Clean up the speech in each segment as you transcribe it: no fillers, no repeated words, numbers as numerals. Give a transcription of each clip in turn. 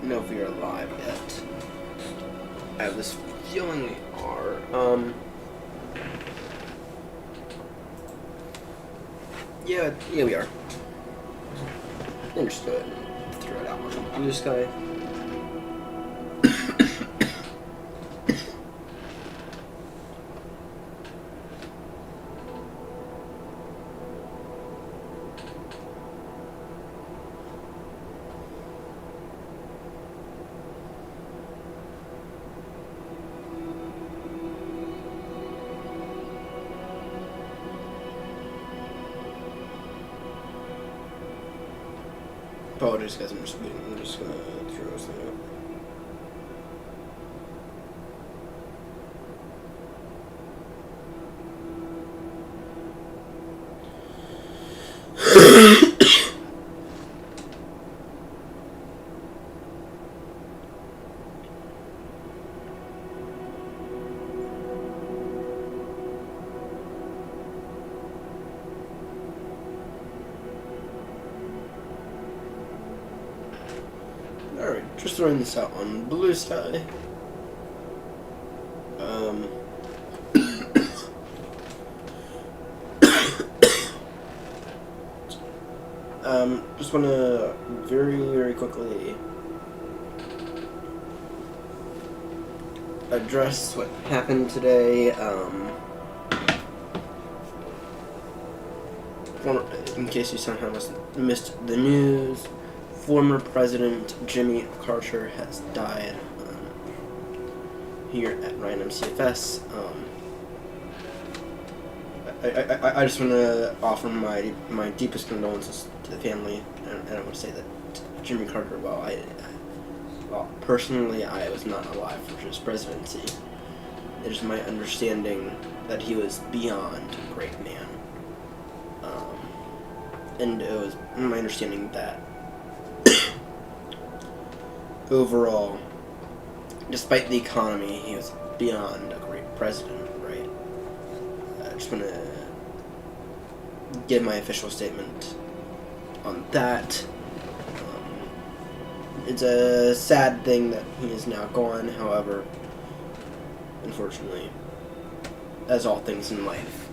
know if we are live yet. I have this feeling we are. Yeah, we are. I'm just go ahead and throw it out on blue sky. Apologies, guys. I'm just gonna throw this thing up. Alright, just throwing this out on blue sky. Just want to very quickly address what happened today. In case you somehow missed the news, former President Jimmy Carter has died here at Ryan MSFS. I just want to offer my deepest condolences to the family, and I want to say that Jimmy Carter, well, personally, I was not alive for his presidency. It is my understanding that he was beyond a great man. And it was my understanding that overall, despite the economy, he was beyond a great president, right? I just want to give my official statement on that. It's a sad thing that he is now gone, however, unfortunately, as all things in life,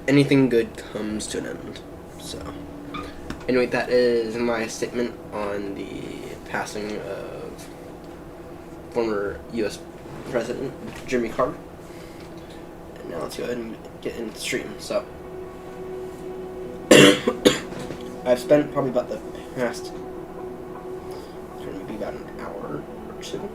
anything good comes to an end. So, anyway, that is my statement on the passing of former U.S. President Jimmy Carter. And now let's go ahead and get into the stream. So, I've spent probably about the past, maybe about an hour or two,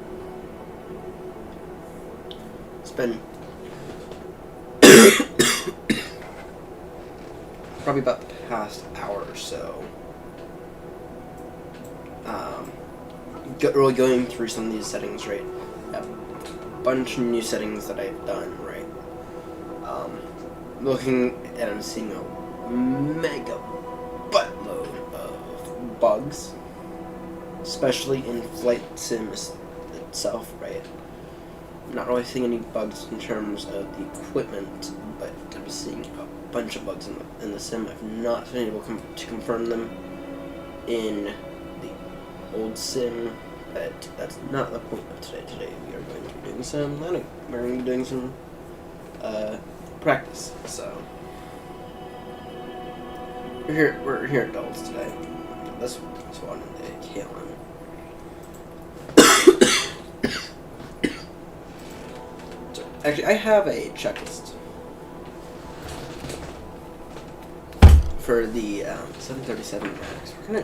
probably about the past hour or so, really going through some of these settings, right? A bunch of new settings that I've done, right? Looking at and seeing a mega buttload of bugs, especially in Flight Sim itself, right? Not really seeing any bugs in terms of the equipment, but I'm seeing a bunch of bugs in the sim. I've not been able to confirm them in the old sim, but that's not the point of today. Today we are going to be doing some learning. We're going to be doing some practice. So we're here at Dulles today. That's one in the KLM. Actually, I have a checklist for the 737 MAX. We're gonna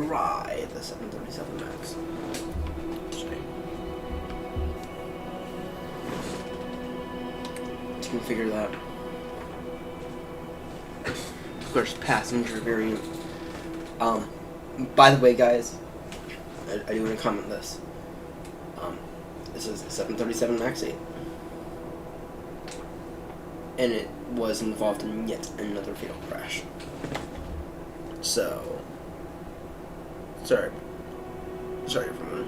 try the 737 MAX today. Let's configure that. Of course, passenger variant. By the way, guys, I do want to comment this. This is the 737 MAX 8. And it was involved in yet another fatal crash. So, sorry everyone.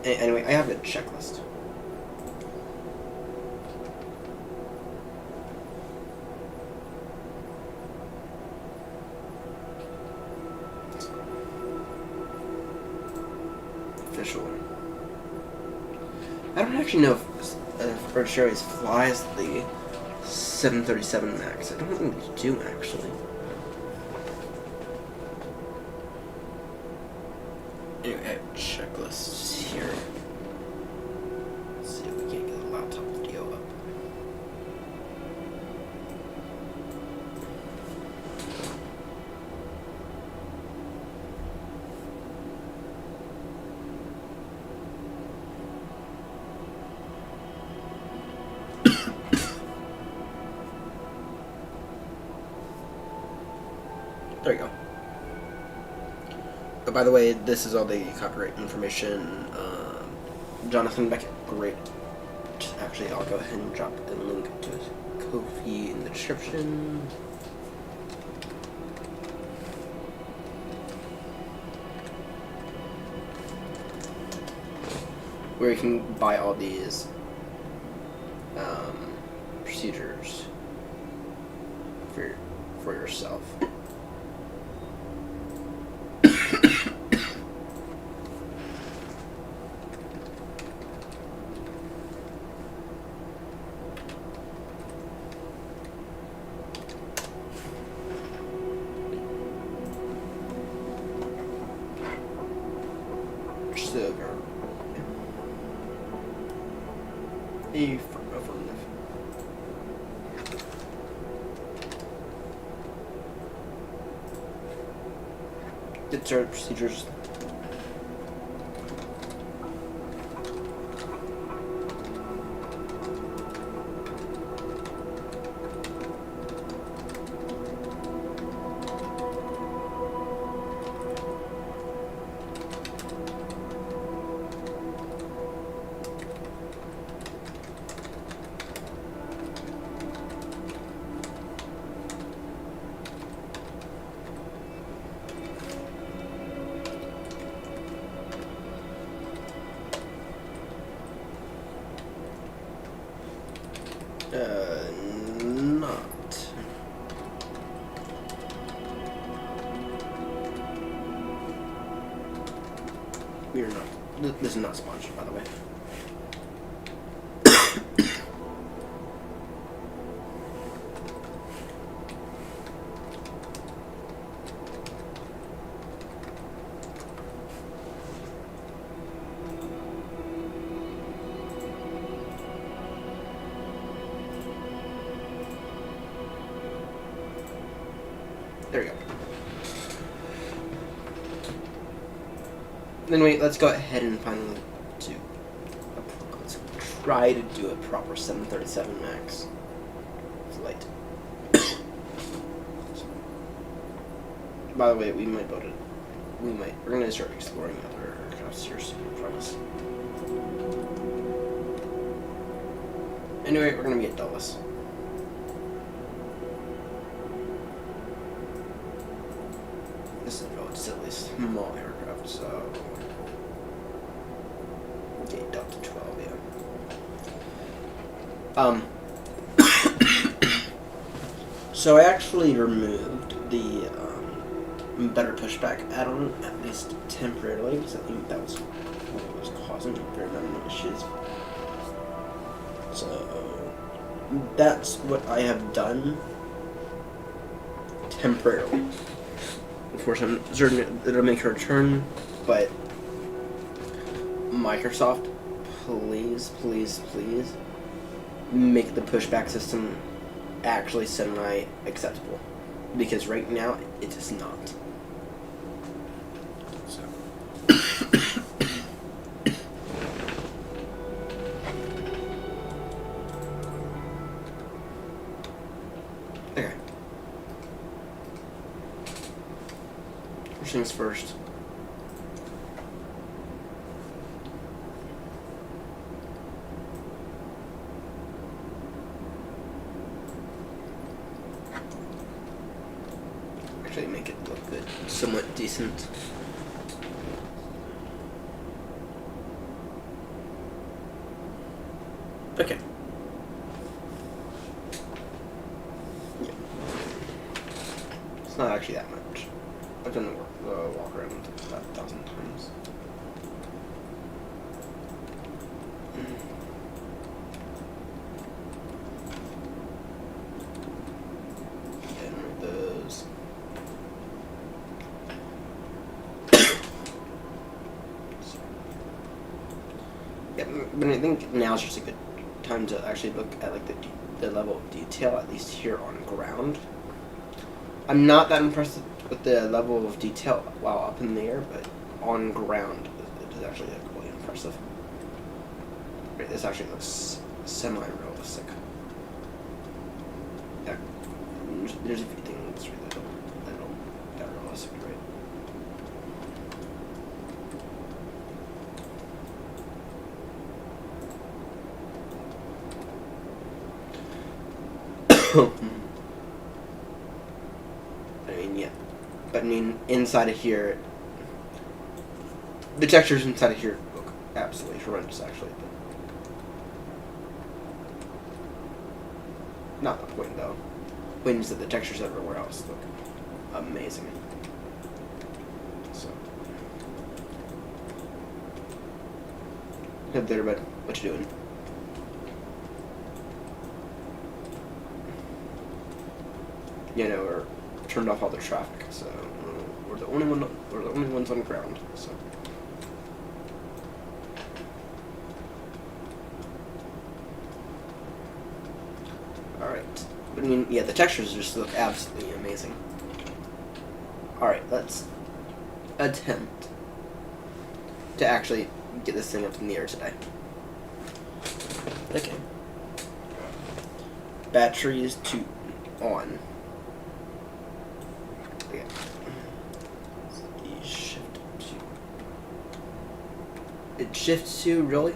Anyway, I have a checklist official. I don't actually know if British Airways flies the 737 MAX. I don't think they do, actually. Anyway, I have checklists here. Let's see if we can't get the laptop video up. There you go. Oh, by the way, this is all the copyright information. Jonathan Beckett, great. Actually, I'll go ahead and drop a link to his Ko-fi in the description. Where you can buy all these procedures for yourself. Sugar. Affirmative. Get started procedures. Not. We are not. This is not sponsored, by the way. There we go. Anyway, let's go ahead and finally let's try to do a proper 737 MAX flight. By the way, we're gonna start exploring other aircrafts here soon, I promise. Anyway, we're gonna be at Dulles. This is a relatively small aircraft, so okay, Delta 12, yeah. So I actually removed the better pushback add-on, at least temporarily, because I think that was what was causing a fair amount of issues. So that's what I have done temporarily. Of course, I'm certain it'll make a return, but Microsoft, please, please, please make the pushback system actually semi-acceptable, because right now it is not. So. Okay. First things first. Actually make it look good, somewhat decent. Okay. Yeah. It's not actually that much. I've done the walk around about 1,000 times. Getting those. Yeah, but I think now is just a good time to actually look at like the level of detail, at least here on ground. I'm not that impressed with the level of detail while up in the air, but on ground it is actually like, really impressive. Right, this actually looks semi-realistic. Yeah, there's a few things really that don't that realistic, right? I mean, yeah. But I mean, inside of here, the textures inside of here look absolutely horrendous, actually. But not the point, though. The point is that the textures everywhere else look amazing. So, head there, bud. What you doing? You know, or turned off all the traffic, so we're the only ones on ground. So. All right, but I mean, yeah, the textures just look absolutely amazing. All right, let's attempt to actually get this thing up in the air today. Okay. Batteries to on. Okay. Shift to. It shifts to really?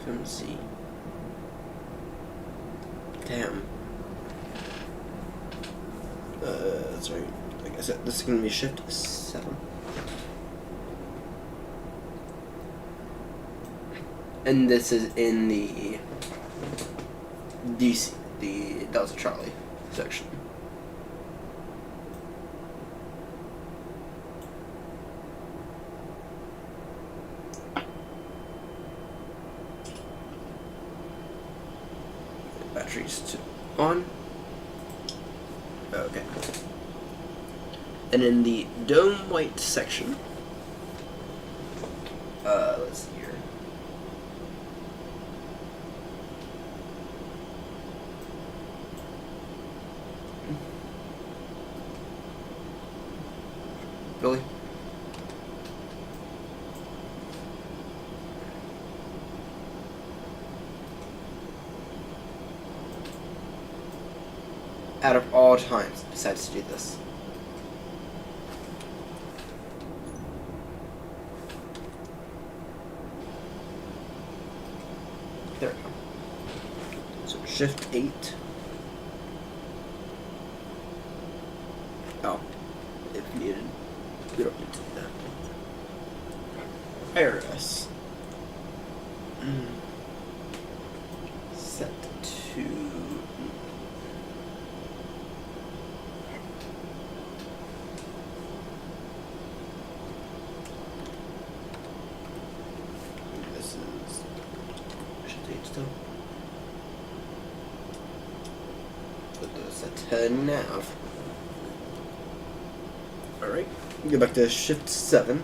FMC. Damn. Sorry. Like I said, this is gonna be shift 7. And this is in the DC, the Delta Charlie section. Batteries to on. Okay. And in the dome white section, let's see here. Really? Out of all times, decides to do this. There we go. So shift 8. Oh, if needed. We don't need to do that. IRS. Set to. This is. Shift 8 still. Put this at nav. Alright, go back to shift 7.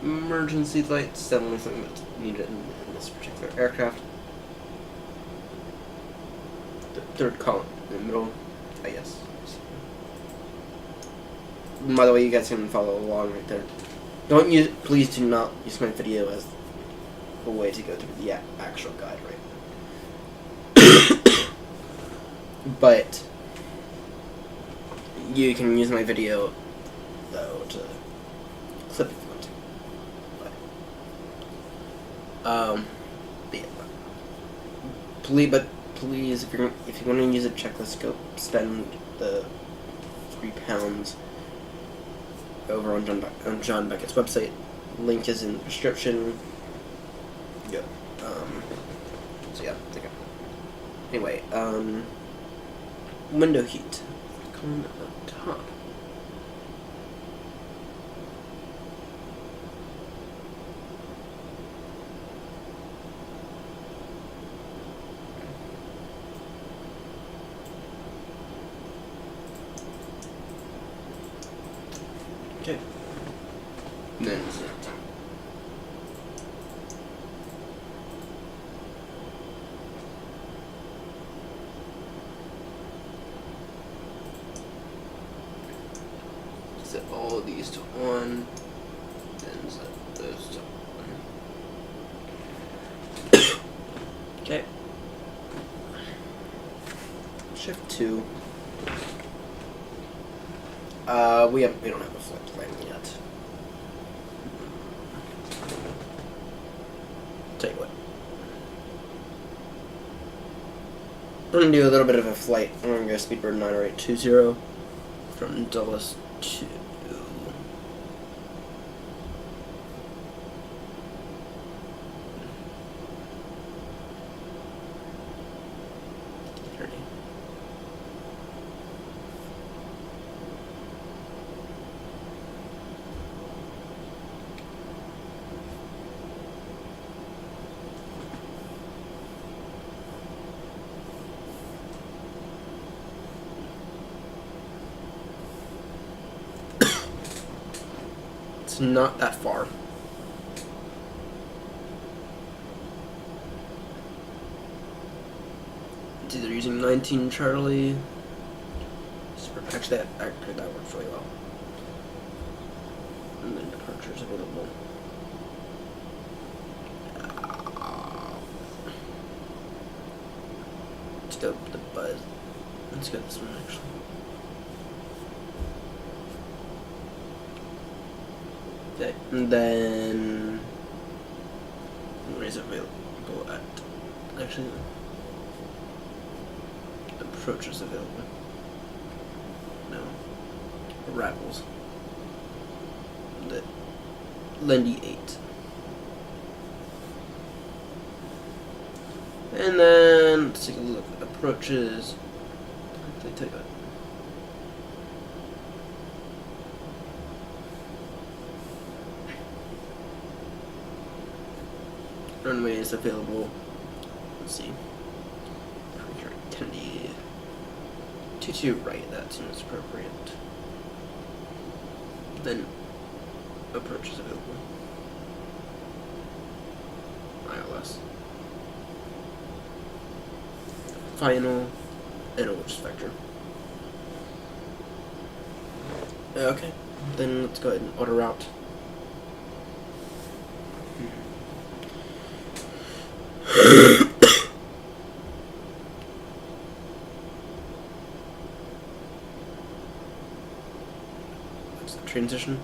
Emergency lights, that only something that's needed in this particular aircraft. The third column in the middle, I guess. By the way, you guys can follow along right there. Please do not use my video as a way to go through the actual guide, right? But you can use my video, though, to clip if you want to. But please, if you want to use a checklist, go spend the £3 over on John Beckett's website. Link is in the description. Go. So yeah, take it. Anyway, window heat. Come up top. Okay. Then zit. Set all these to 1. Then set those to 1. Okay. Shift 2. We don't have a flight plan yet. Tell you what. We're gonna do a little bit of a flight. I'm gonna go Speedbird 90820 from Dulles to not that far. It's either using 19 Charlie. Actually, that works really well. And then departures available. Let's go with the buzz. Let's go this one actually. Okay, and then where is available at? Actually, approach is available. No, arrivals. The Lindy 8, and then let's take a look at approaches. Actually, tell you what. Runway is available. Let's see. Kennedy 22 right, that seems appropriate. Then approach is available. ILS. Final and order vector. Okay, then let's go ahead and auto route. That's the transition.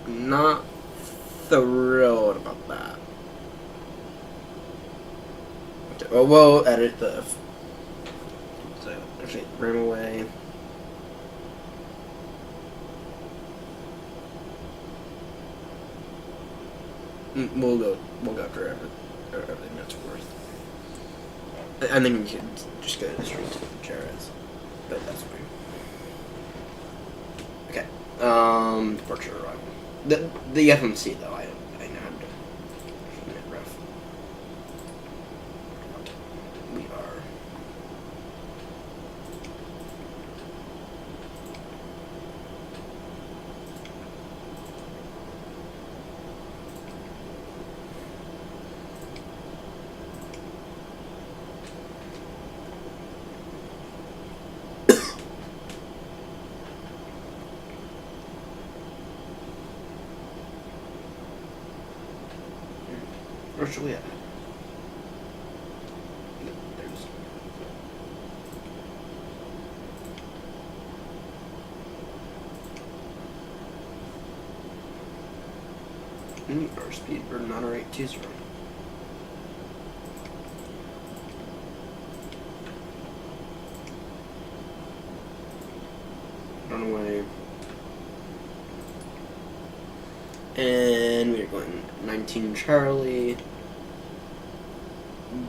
Not thrilled about that. Okay, well, we'll edit the. So actually, ram away. We'll go after everything that's worth. I think we could just go straight to Jerez, but that's fine. Okay. Departure arrival. The FMC though, I know how to keep it rough. We are. Where should we at? There's our speed for 90820. Runaway. And we're going 19 Charlie.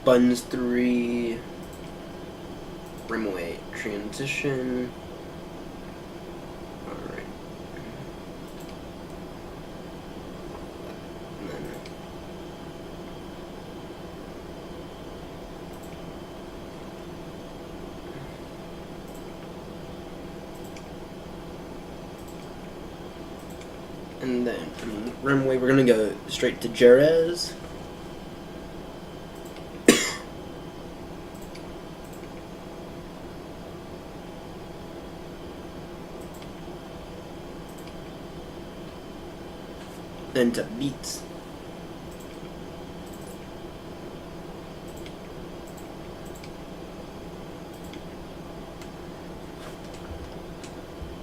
Buns 3. Rimway transition. Alright. And then And then from runway, we're gonna go straight to Jerez. Then to Beats.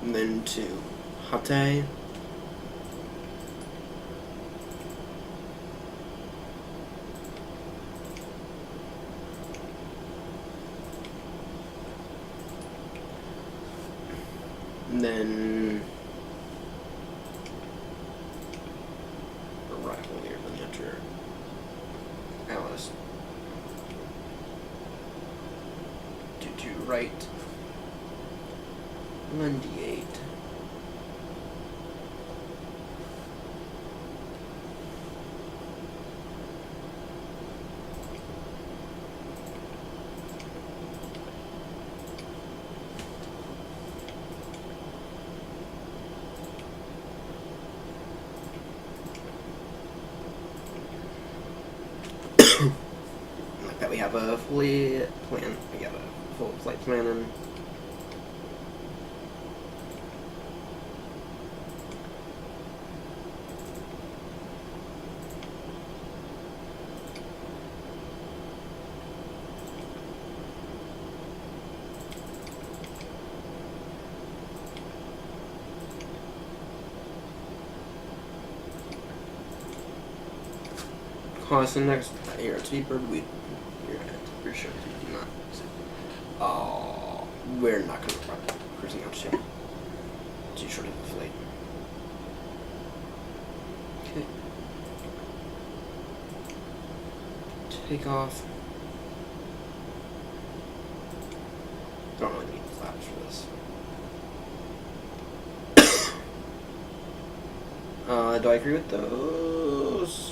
And then to Hatay. And then arrival here, then enter Alice. To right. Lundy 8. Like that, we have a fully plan. We got a full flight plan in. Caution next here at Speedbird, you're sure we do not. Oh, we're not going to run cruising altitude. Too short of a flight. Okay. Take off. Don't really need flaps for this. Do I agree with those?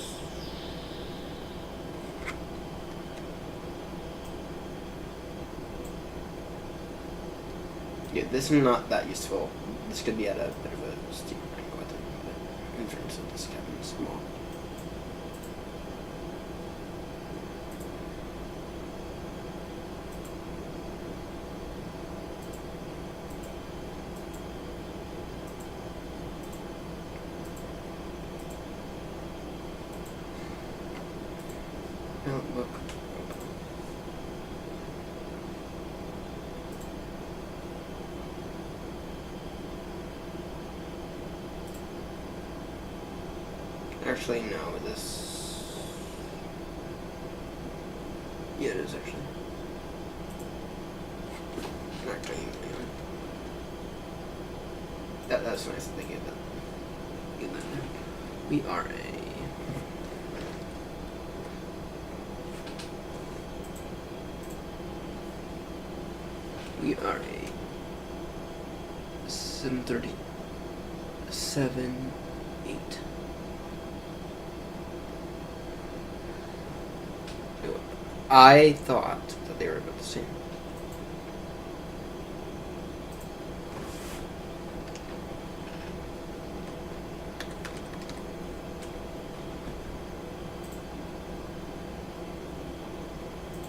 Yeah, this is not that useful. This could be at a bit of a steep angle, I think, but in terms of this cabin is small. Outlook. Actually, no, this... Yeah, it is actually. Not clean. That's nice that they gave that. Get that there. We are a... We are a 737-8. I thought that they were about the same.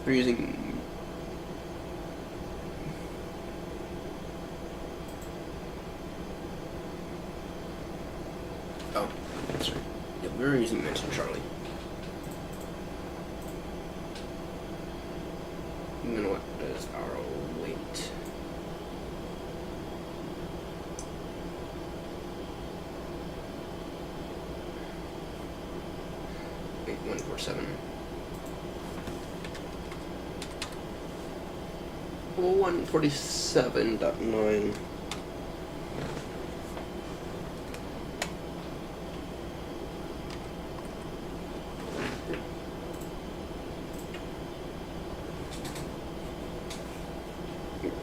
We're using... Oh, that's right. Yeah, we were using Mention Charlie. And then what is our weight? Wait, 147. Oh, 147.9.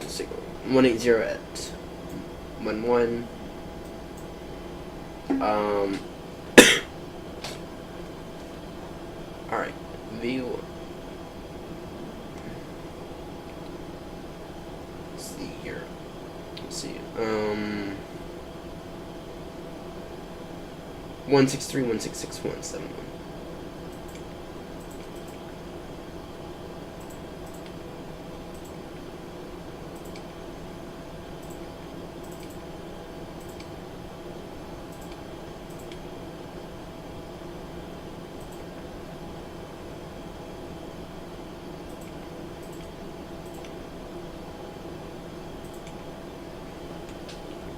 Signal 180 at 11. All right, view. Let's see here. Let's see. 163.166.171.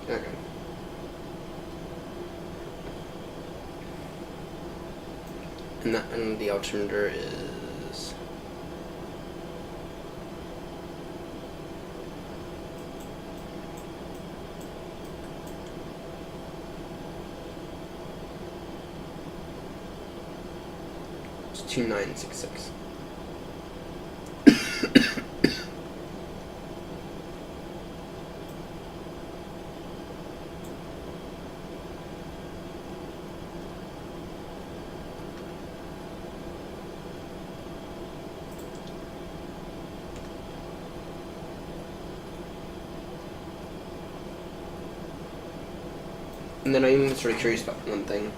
Okay. And the altimeter is it's 2966. And then I'm sort of curious about one thing.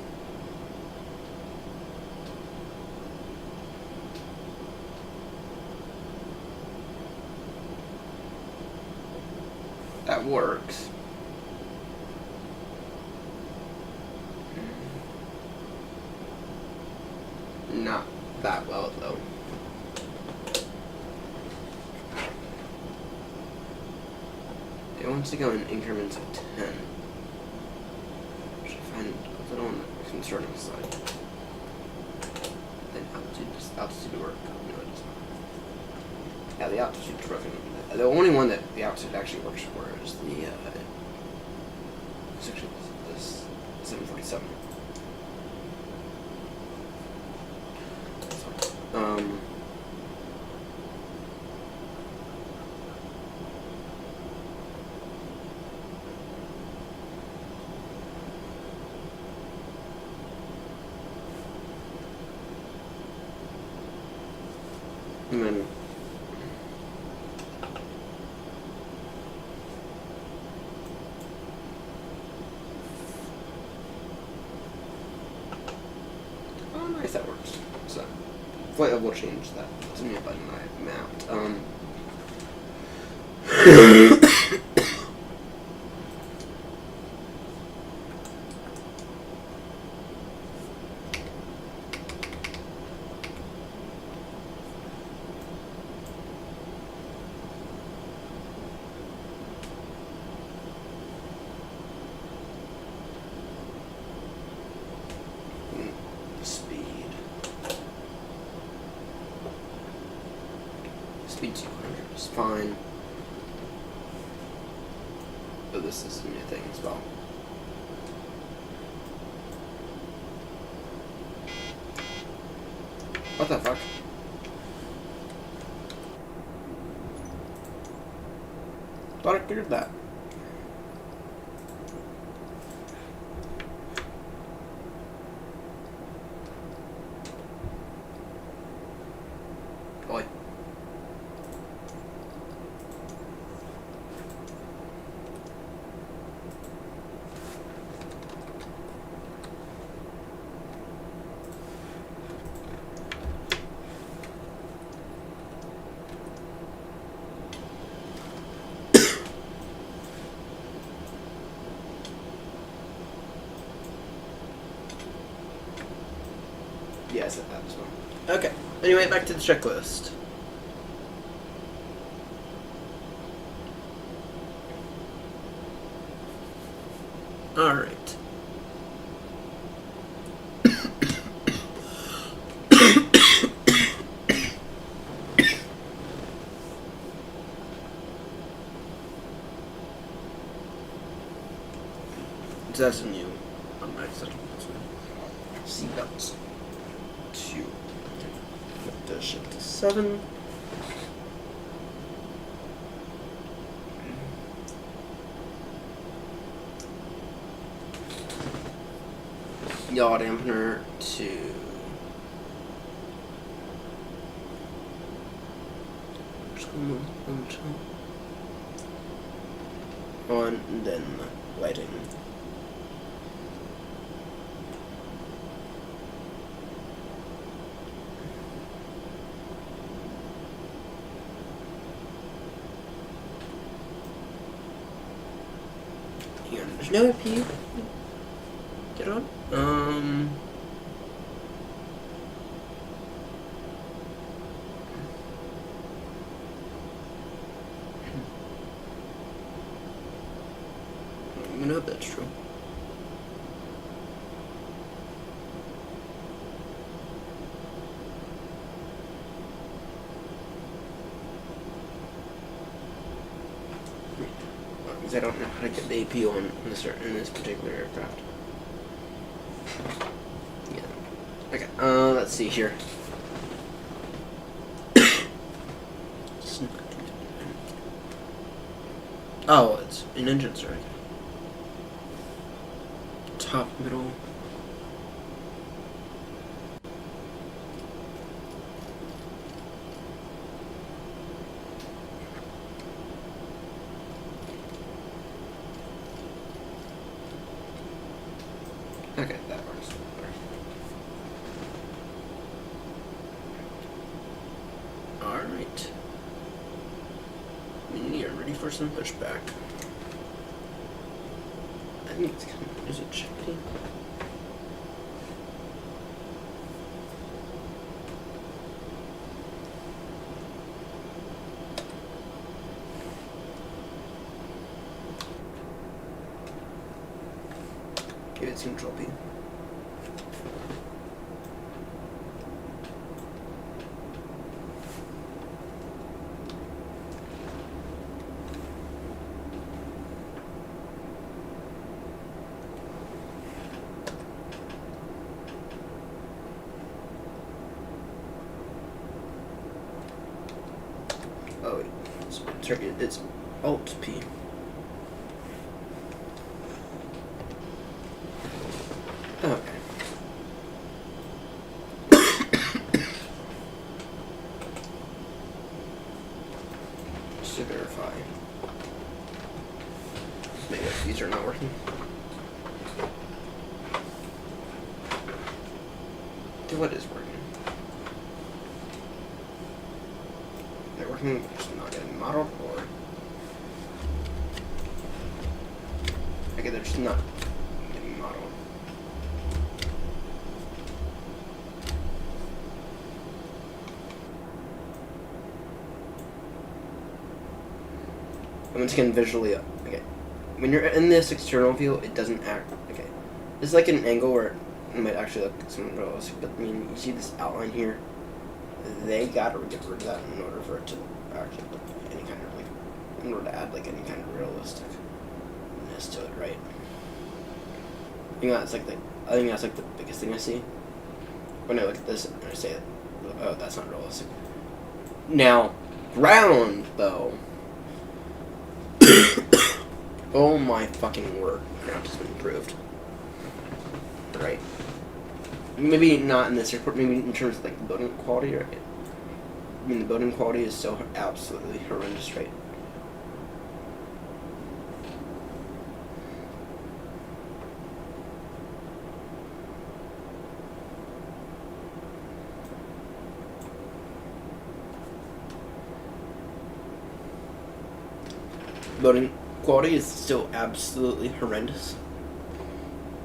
That works. Not that well, though. It wants to go in increments of 10. And I don't want to concern on the side. Then altitude work. No, it does not. Yeah, the altitude's working. The only one that the altitude actually works for is the section this 747. So, and then oh, nice, that works. So flight level change that. It's a new button I mapped. Speed 200 is fine. But this is a new thing as well. What the fuck? Thought I cleared that. Boy. Yeah, I said that as well. Okay. Anyway, back to the checklist. Alright. So that's a new automatic setup. Seatbelts. 2. Put the shift to 7. Yaw dampener to 1, and then lighting. Hang on, there's no AP. Get on. I know if that's true. Because I don't know how to get the AP on in this particular aircraft. Yeah. Okay. Let's see here. Oh, it's an engine strike. Top, middle. Okay, that works. Alright. We are ready for some pushback. I think it's kind of, is it chickadee? Maybe it's control P. Oh wait, it's Alt P. Okay. Just to verify. Maybe these are not working. Dude, what is working? They're working, but just not getting modeled, or... Okay, they're just not getting modeled. And once again, visually, okay. When you're in this external view, it doesn't act, okay. This is like an angle where it might actually look somewhat realistic, but I mean, you see this outline here? They gotta get rid of that in order for it to actually look any kind of, like, in order to add, like, any kind of realisticness to it, right? I think that's, like, the biggest thing I see when I look at this and I say, oh, that's not realistic. Now, ground, though. Oh my fucking word, ground has been improved. Right. Maybe not in this airport, maybe in terms of like the building quality, right? I mean, the building quality is so absolutely horrendous, right? Building quality is still absolutely horrendous.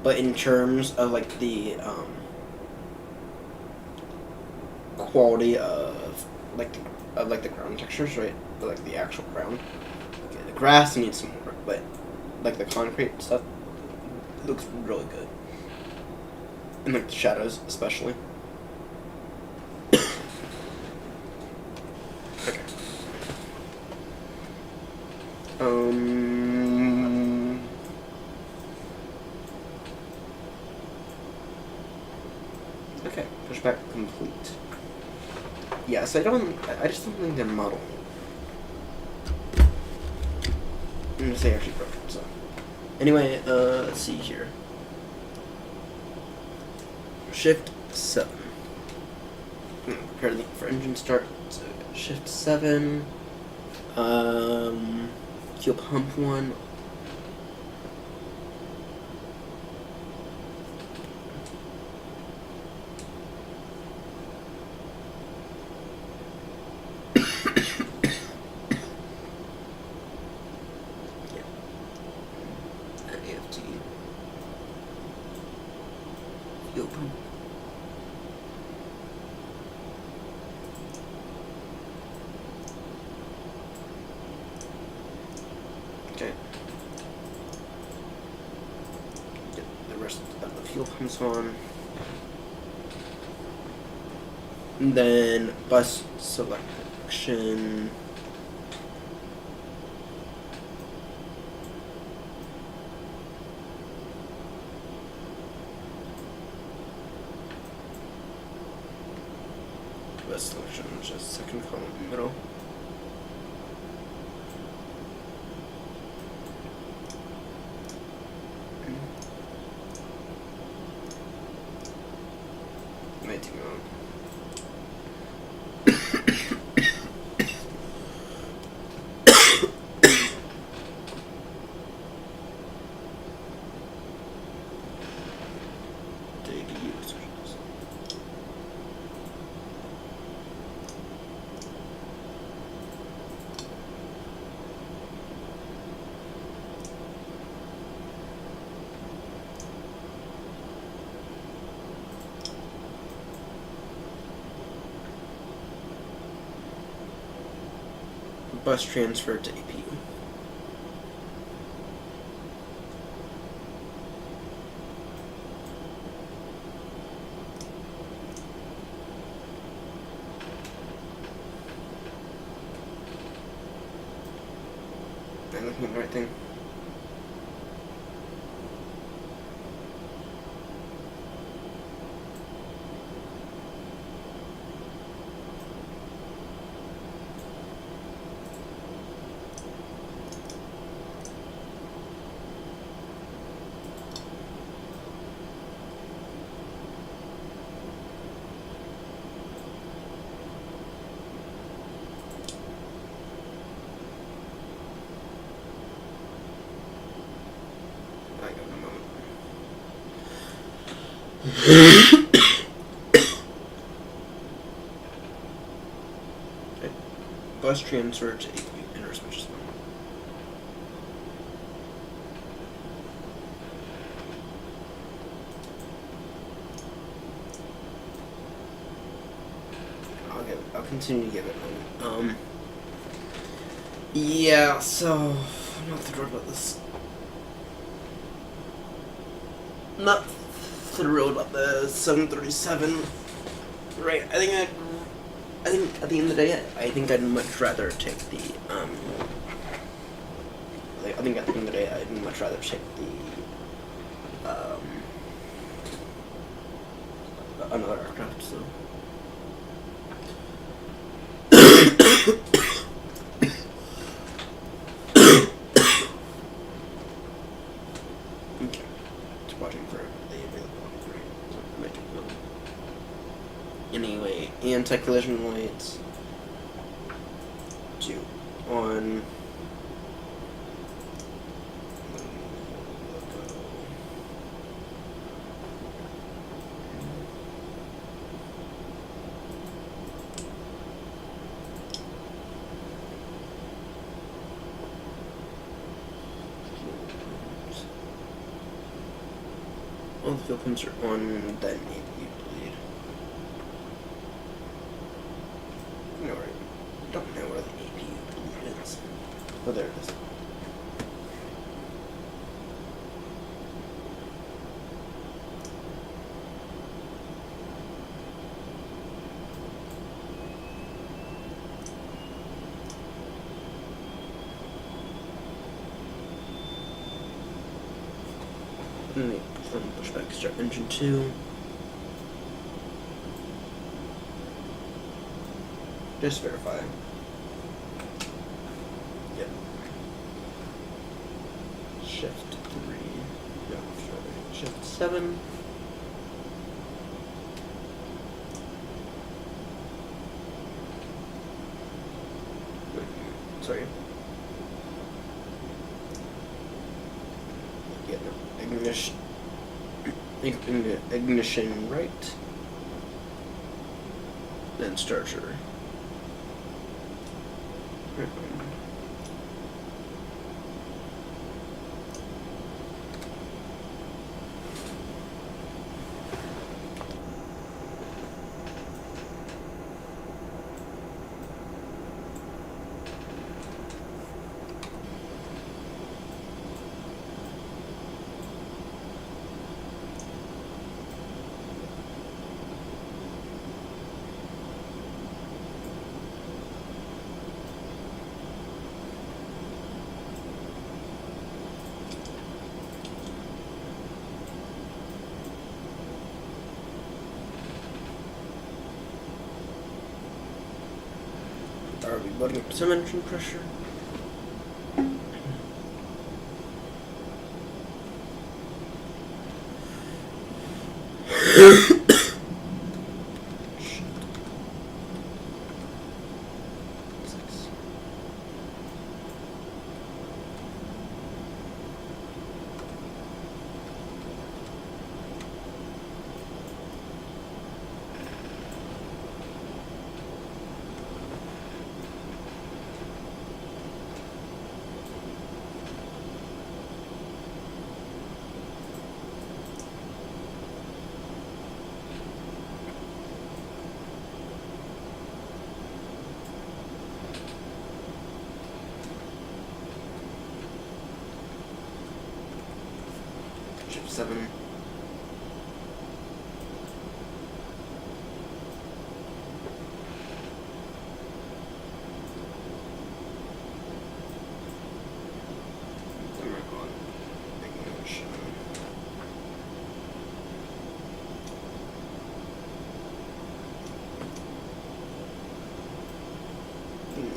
But in terms of like the quality of the ground textures, right? But, like the actual ground. Okay, the grass needs some work, but like the concrete stuff, it looks really good. And like the shadows, especially. Okay. Okay, pushback complete. Yes, I just don't think they're modeled. I'm gonna say actually broken, so. Anyway, let's see here. Shift 7. Prepare for engine start. So Shift 7. Fuel pump 1. Okay. Get the rest of the fuel pumps on. And then bus selection. Bus selection, just second column in the middle. Take a moment. Bus transfer to APU. Am I looking at the right thing? Bus transfer to APU inner switch. I'll continue to give it one. Yeah, so I'm not thrilled about this. Not thrilled about the 737. Right, I think at the end of the day, I think I'd much rather take the I think at the end of the day, I'd much rather take the another aircraft. So. Okay, just watching for the available upgrade. Anyway, anti-collision lights. 2 on. All the fuel pumps are on, then APU bleed. No, I don't know where the APU bleed is. Oh, there it is. Push back, start engine 2. Just verify. Yep. Shift 3. No, sorry. Shift 7. Sorry. Yeah, no. Ignition right. Then starter. loading up some engine pressure. Chip 7.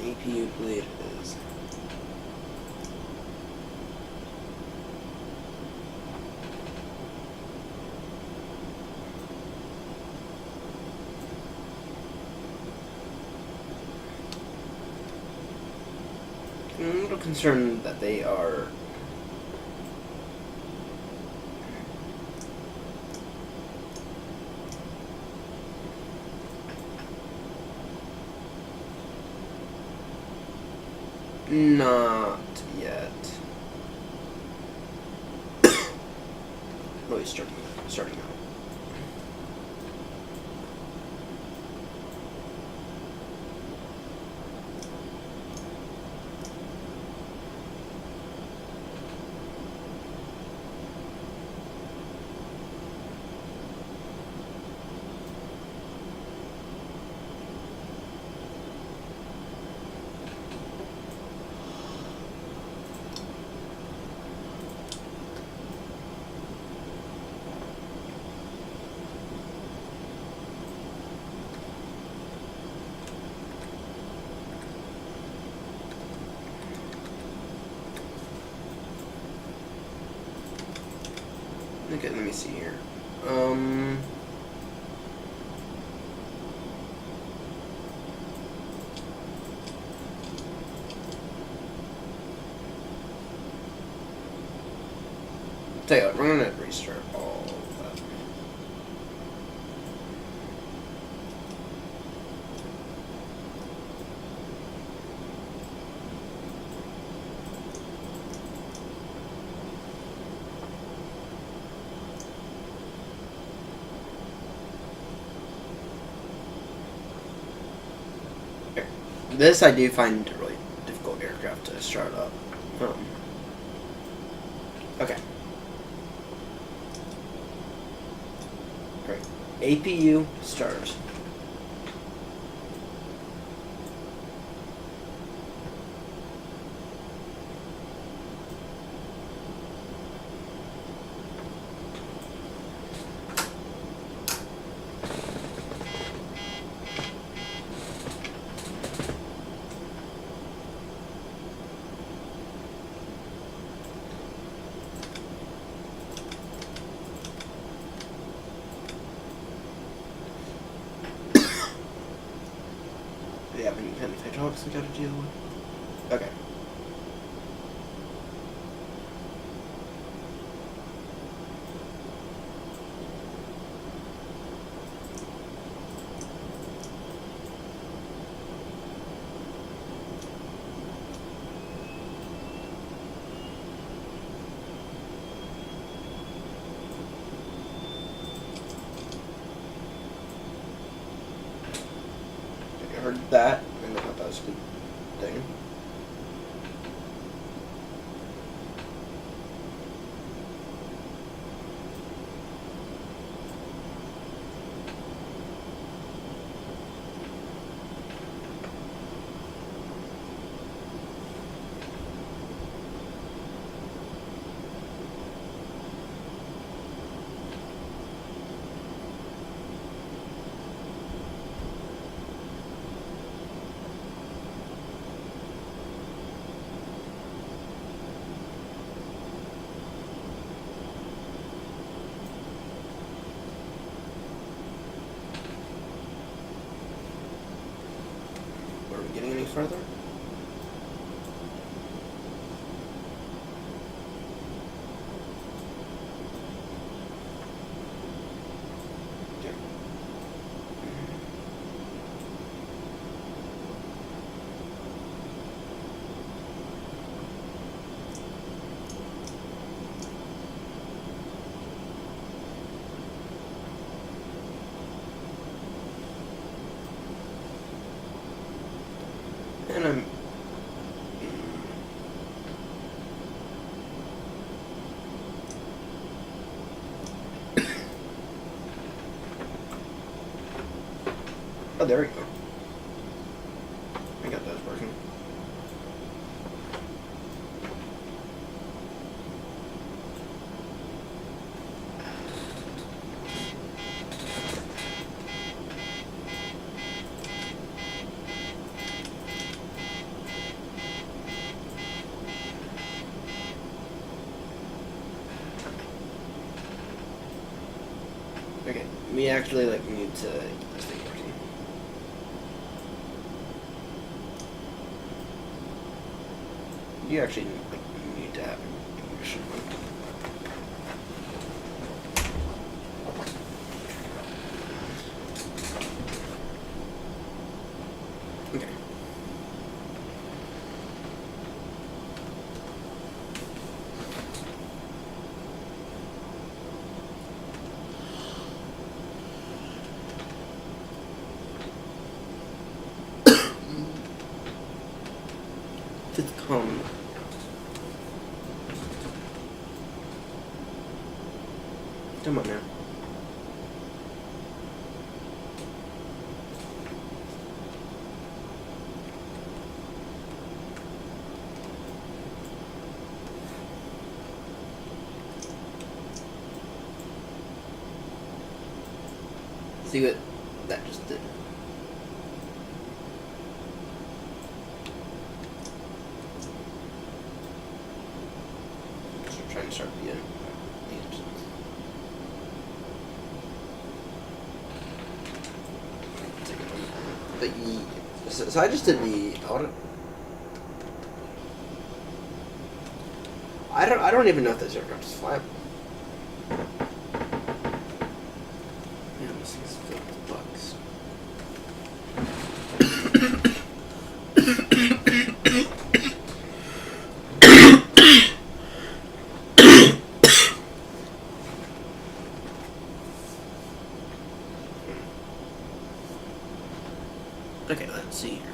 APU bleed is. I'm a little concerned that they are not yet. Really starting out. Okay, let me see here. Tell you what, we're gonna restart all of that. This I do find a really difficult aircraft to start up. Okay. Great. APU start. Do you have any kind of hydraulics we gotta deal with? Okay. I heard that, and I thought that was a good thing. Oh, there we go. I got those working. Okay, we actually need to get this thing working. You actually need to have ignition on. Okay. Just calm. Come on now. See what that just did. So I'm trying to start the engines. So I just did the auto. I don't even know if this aircraft is flyable. Yeah, this thing's filled with bugs. Okay, let's see here.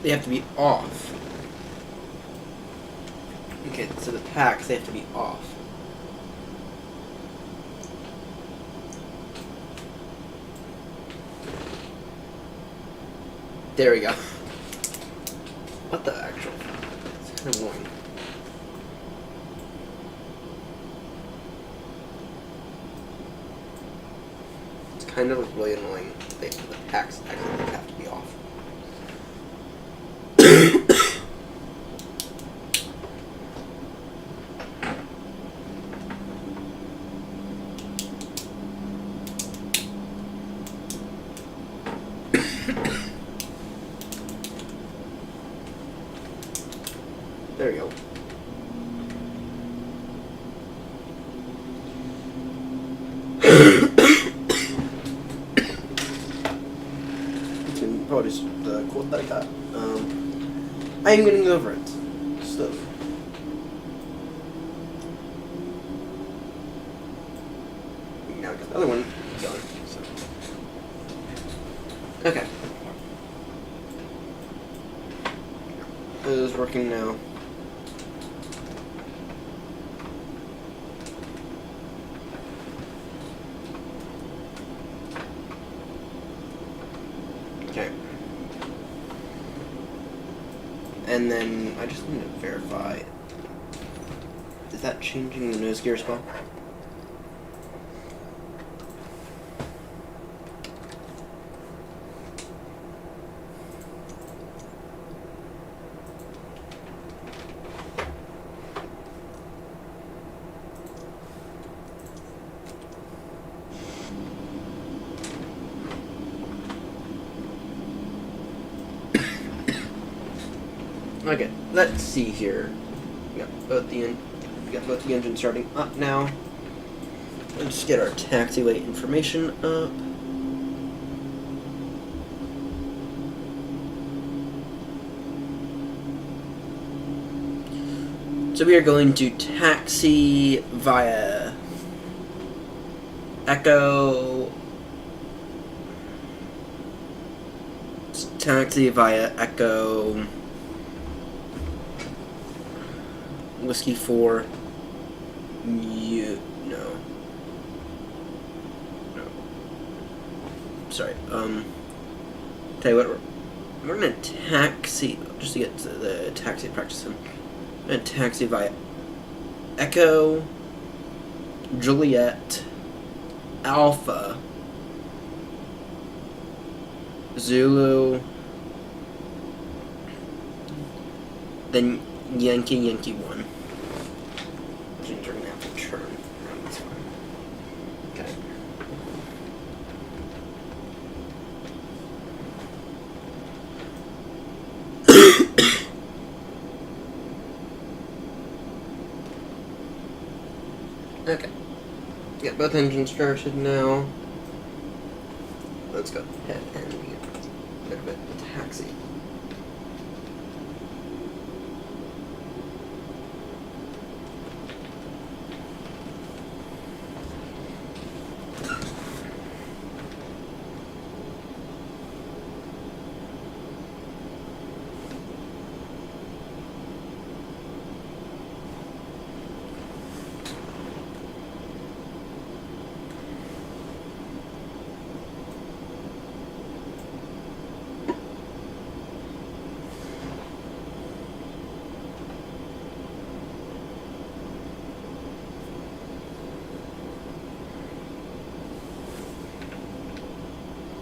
They have to be off. Okay, so the packs, they have to be off. There we go. What the actual? It's kind of annoying. It's kind of really annoying. The packs actually have to be off. There we go. You can probably just the quote that I got. I am getting over it. So. Now I got the other one done. So. Okay. It is working now. Okay. And then I just need to verify. Is that changing the nose gear as well? Okay, let's see here. We got both the engines starting up now. Let's get our taxiway information up. So we are going to taxi via Echo. Taxi via Echo. Whiskey 4. No. Sorry. Tell you what, we're gonna taxi just to get to the taxi practice. I'm gonna taxi via Echo, Juliet, Alpha, Zulu, then Yankee 1. Which means we're gonna have to turn around this one. Okay. Okay. Get both engines started now. Let's go ahead and get a bit of taxi.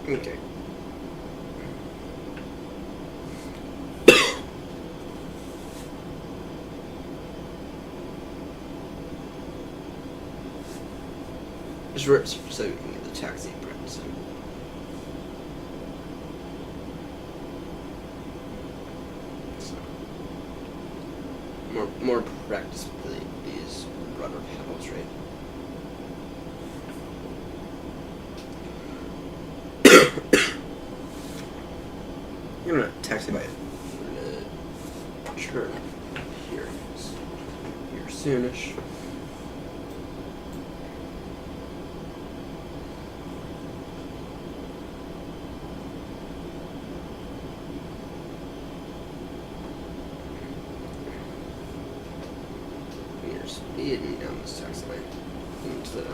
Okay. Just so we can get the taxi practice in. So, more practice with these rudder pedals, right? I'm gonna taxi by turn here soonish. You're speeding down this taxiway into the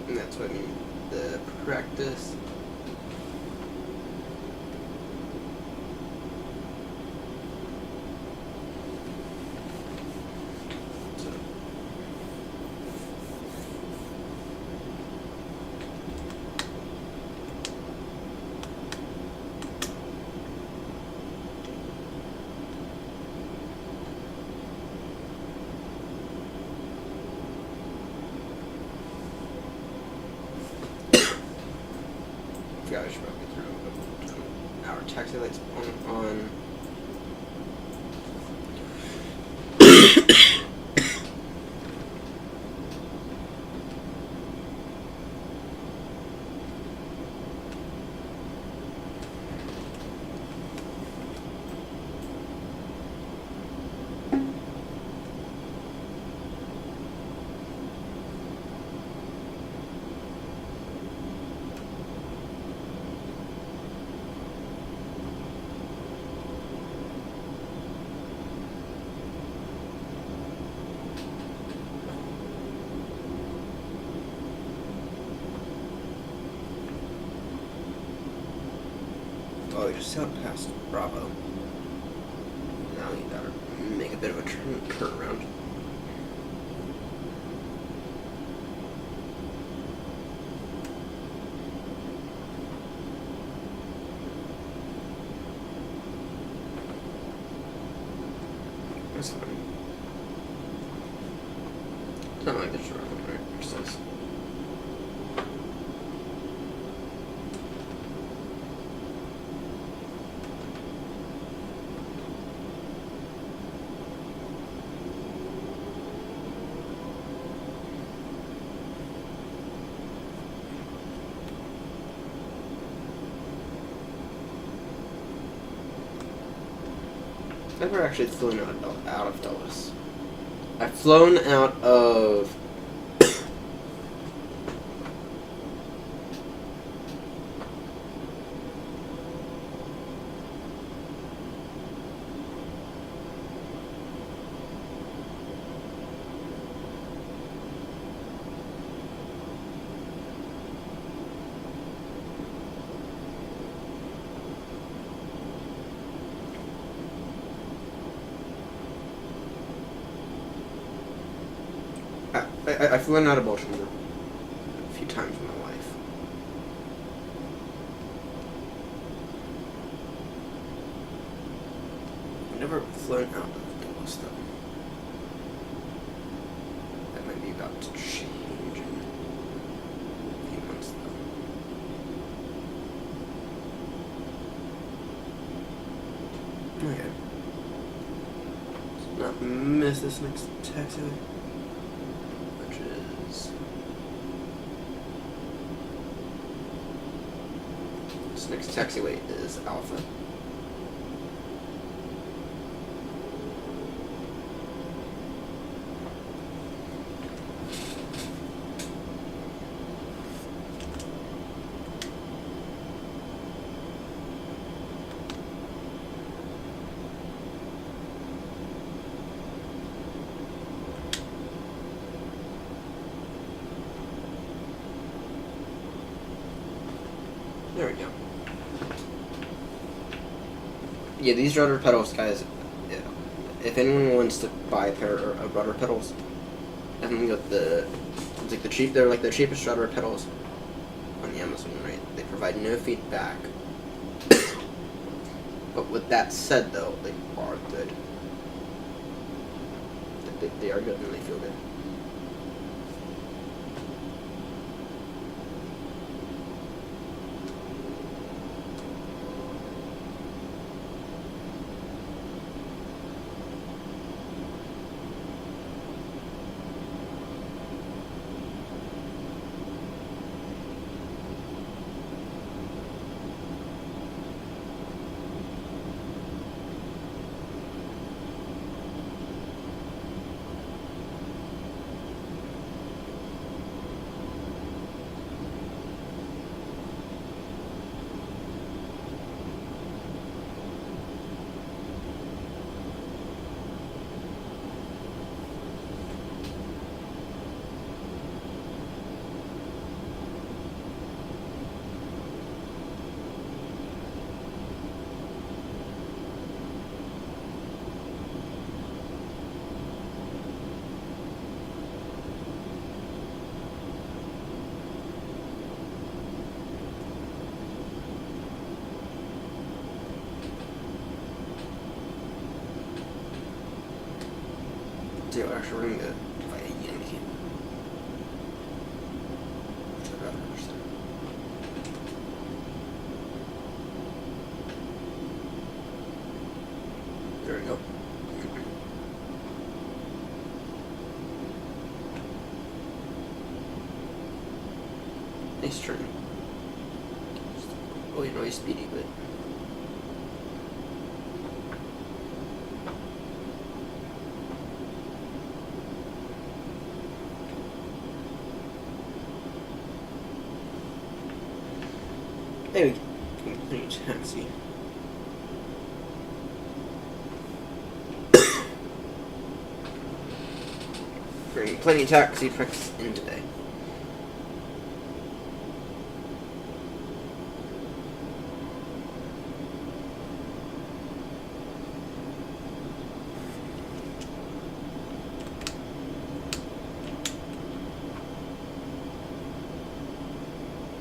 and that's what I mean, the practice. I should probably turn our taxi lights on. we just sailed past Bravo. Now you gotta make a bit of a turn around. That's fine. It's not like this around, right? It says. I've never actually flown out of Dulles. I've flown out of I've flown out of Baltimore a few times in my life. I've never flown out of Dulles though. That might be about to change in a few months though. Okay. Let's not miss this next taxiway. This next taxiway is Alpha. There we go. Yeah, these rudder pedals, guys. Yeah, if anyone wants to buy a pair of rudder pedals, I think it's like they're like the cheapest rudder pedals on the Amazon, right? They provide no feedback. But with that said, though, they are good. They are good and they feel good. So actually we're going to fight a Yankee. I'd rather understand. There we go. Nice turn. Oh, you know he's speedy, but there we go. Continue taxi. Bring plenty of taxi practice in today.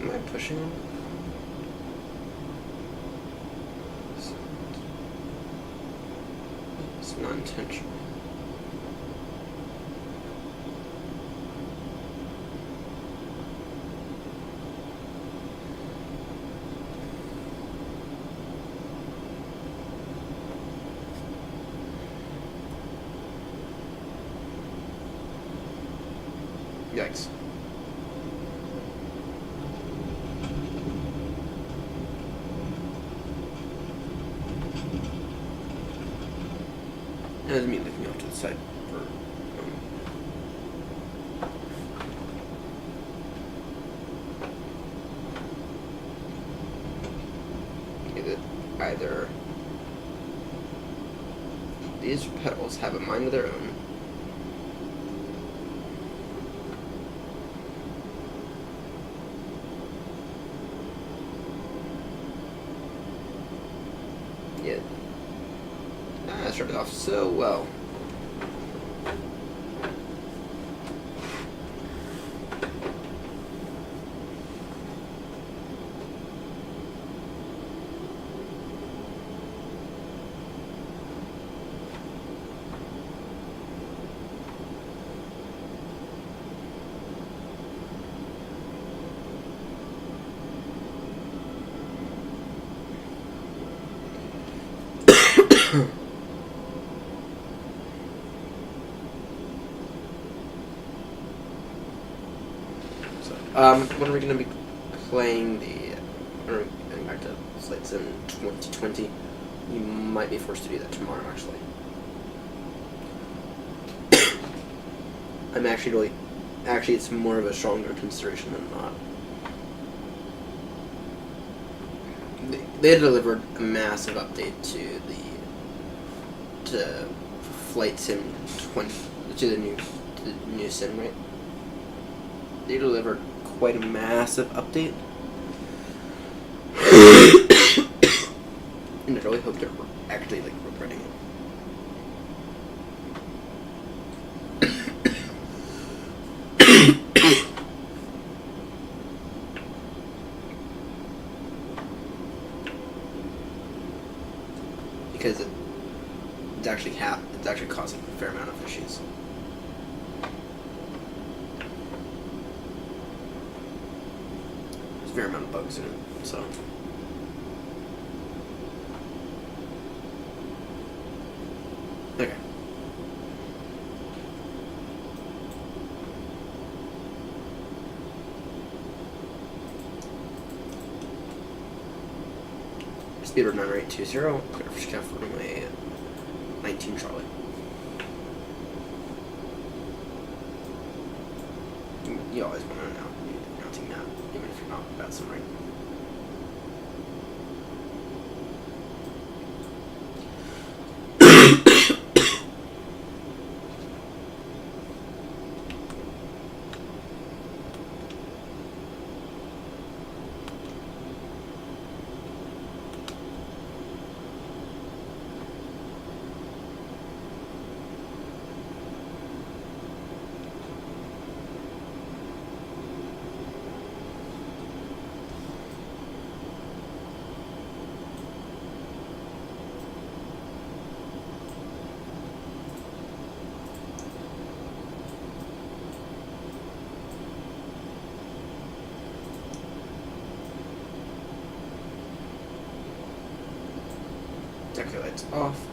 Am I pushing him? It's not intentional. Yikes. That doesn't mean looking off to the side for either these pedals have a mind of their own, yeah. I started off so well. When are we going to be playing getting back to flights in 2020? You might be forced to do that tomorrow, actually. I'm actually it's more of a stronger consideration than not. They delivered a massive update to Flight Sim 20, to the new sim, right? They delivered quite a massive update. And I really hope they're actually like regretting it. Because it's actually causing a fair amount of issues. There's a fair amount of bugs in it, so. Okay. Speed of 9820, clear for scuff runway 19 Charlie. You always want to know announcing that, even if you're not about some right. Deck lights off.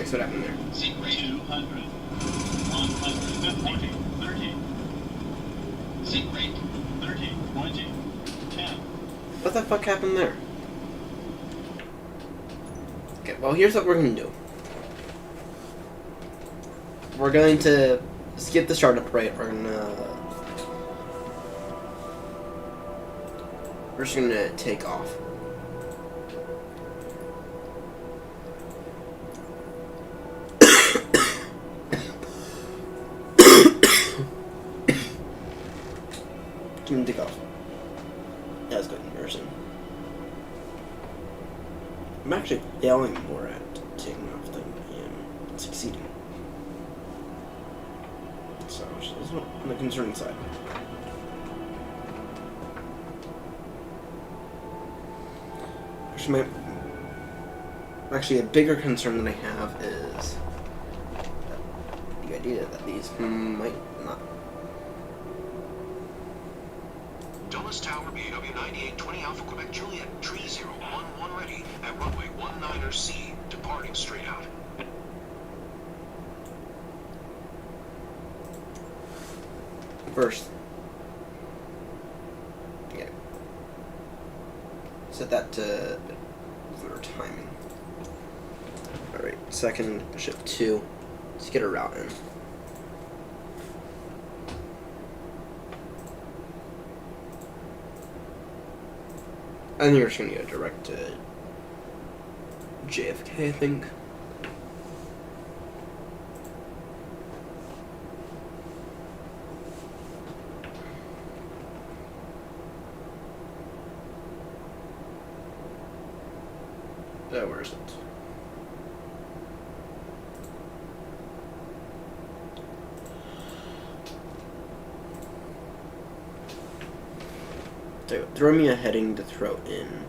Okay, so what happened there? 200, 150, 30. Seat rate 30, 20, 10. What the fuck happened there? Okay, well here's what we're gonna do. We're going to skip the startup rate. We're just gonna take off. Can take off. Yeah, let's go immersion. I'm actually failing more at taking off than I am succeeding. So this is on the concerning side. Actually, a bigger concern that I have is the idea that these might not. Dulles Tower, BAW 9820 Alpha Quebec Juliet, tree 011 ready at runway 19C, departing straight out. First, yeah, set that to for timing. Alright, second, ship 2, let's get a route in. I think we're just gonna go direct to JFK, I think. Where is it? So, throw me a heading to throw in.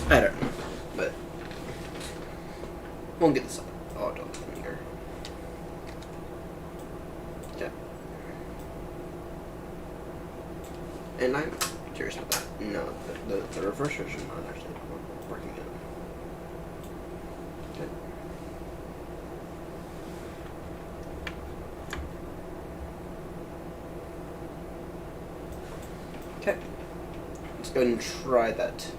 I don't know, but we'll get this all done from here. Okay. And I'm curious about that. No, the reversers are not actually working out. Okay. Okay. Let's go ahead and try that.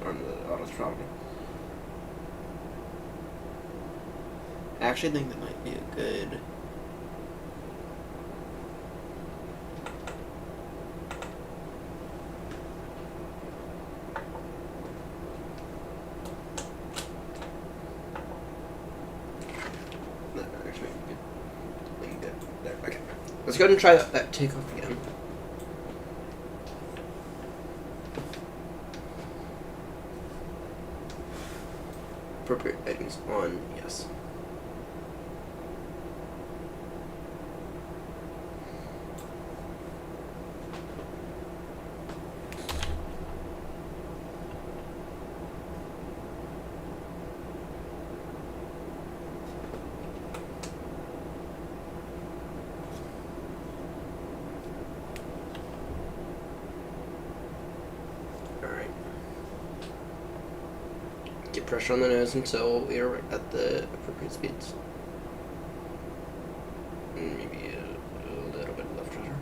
On the auto throttle. I actually think that might be a good there. Okay. Let's go ahead and try that takeoff again. Appropriate headings on, yes. Get pressure on the nose until we are at the appropriate speeds. And maybe a little bit of left rudder.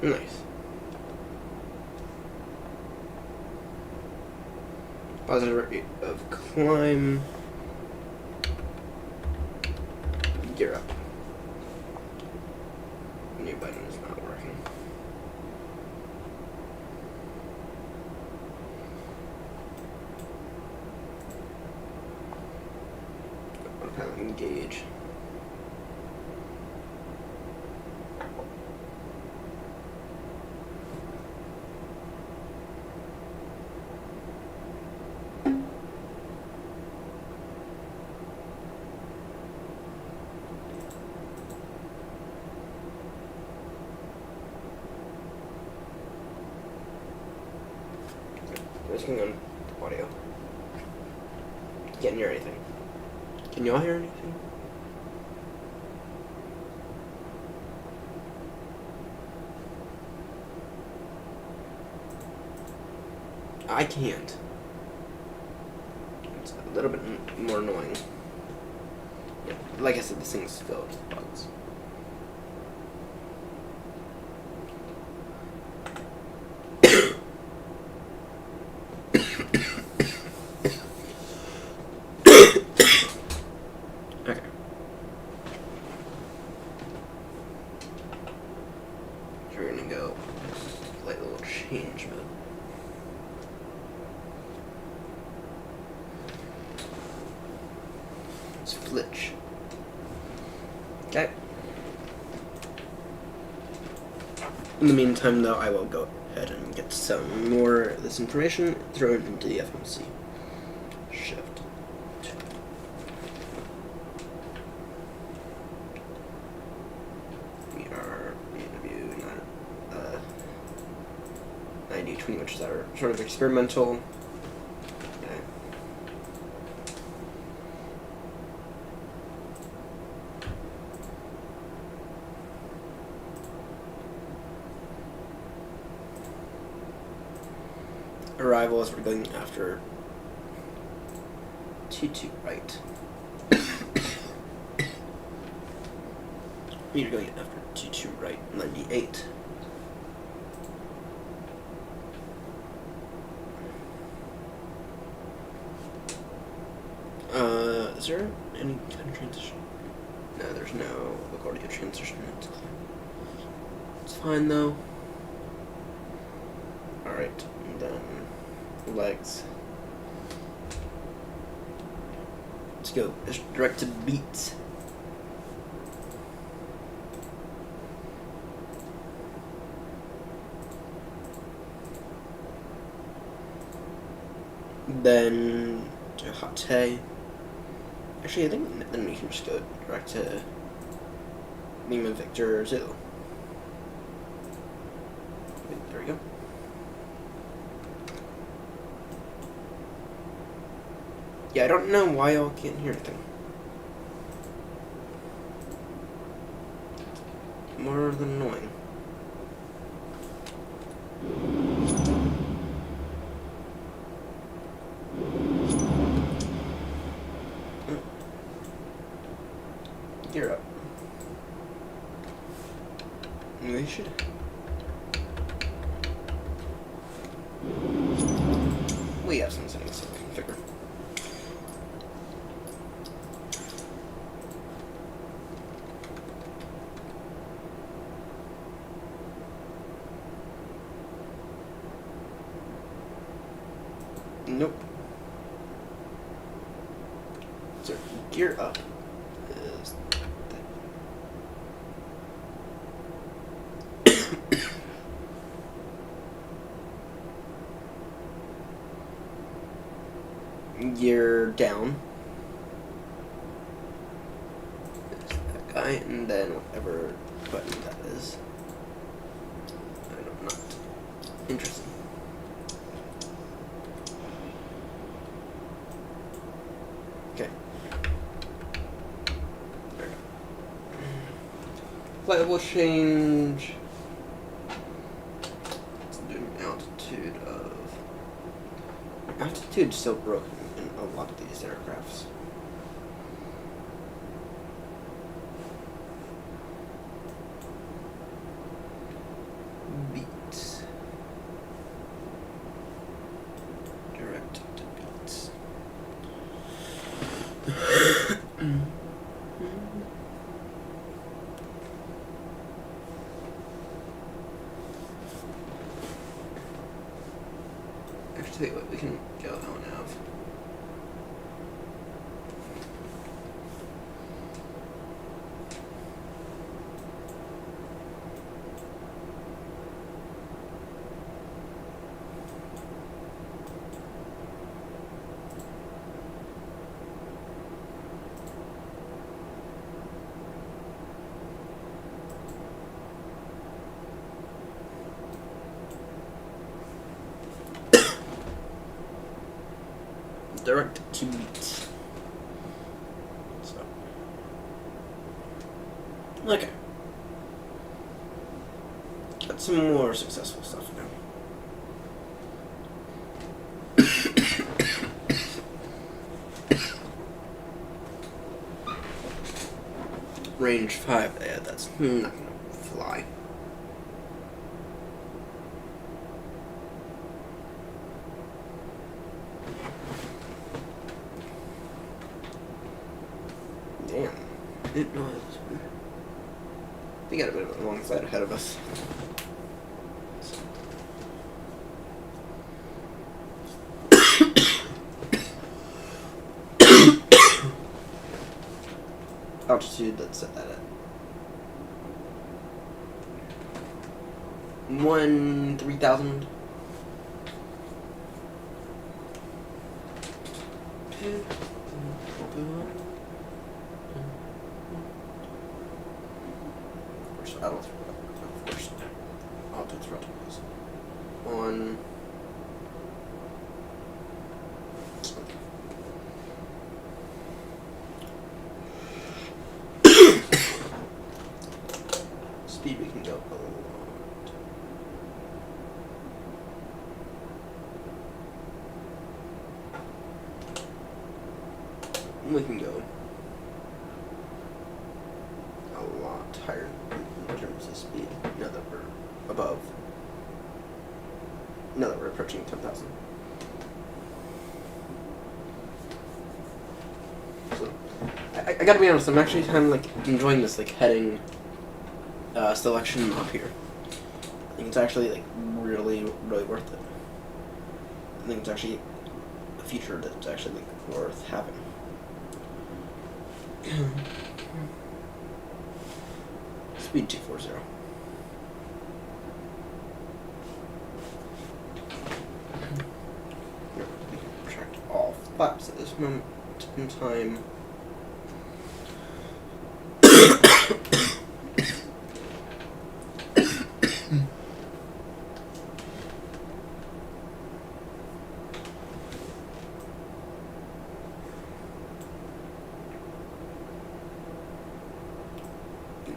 Nice. Positive rate of climb. Autopilot engage. We're just going on audio. Can't hear anything. Can y'all hear anything? I can't. It's a little bit more annoying. Yeah, like I said, this thing's filled with bugs. Okay. We're gonna go play a little change mode. It's flitch. Okay. In the meantime, though, I will go ahead and get some more of this information thrown into the FMC. Shift. We are BW 9020, which is our sort of experimental. Okay. Arrivals, we're going after T2 right. We're going after T2 right, 98. Is there any kind of transition? No, there's no LaGuardia transition. It's fine though. Alright, and then legs. Let's go. Just direct to beats. Then to Hate. Actually, I think then we can just go direct to Lima Victor Zulu. There we go. Yeah, I don't know why y'all can't hear anything. More than annoying. Gear up. We should. We have some settings to configure. Nope. So gear up is gear down is that guy, and then whatever button that is. I'm not interested. Okay. There we go. Flight level change. Let's do an altitude of. Altitude's still broken in a lot of these aircrafts. Beats. Direct to beats. Actually, what we can go out and have. direct to beat. So, okay. Got some more successful stuff now. Range 5, yeah, that's not gonna fly. Damn. Didn't know that was weird. We got a bit of a long side ahead of us. Altitude, let's set that at 3,000. Of course, I'll do throttles on. Speed we can go a lot. We can go a lot higher in terms of speed now that we're above. Now that we're approaching 10,000. So, I gotta be honest, I'm actually kind of like enjoying this like heading selection up here. I think it's actually like really worth it. I think it's actually a feature that's actually like worth having. Speed 240. We can retract all flaps at this moment in time.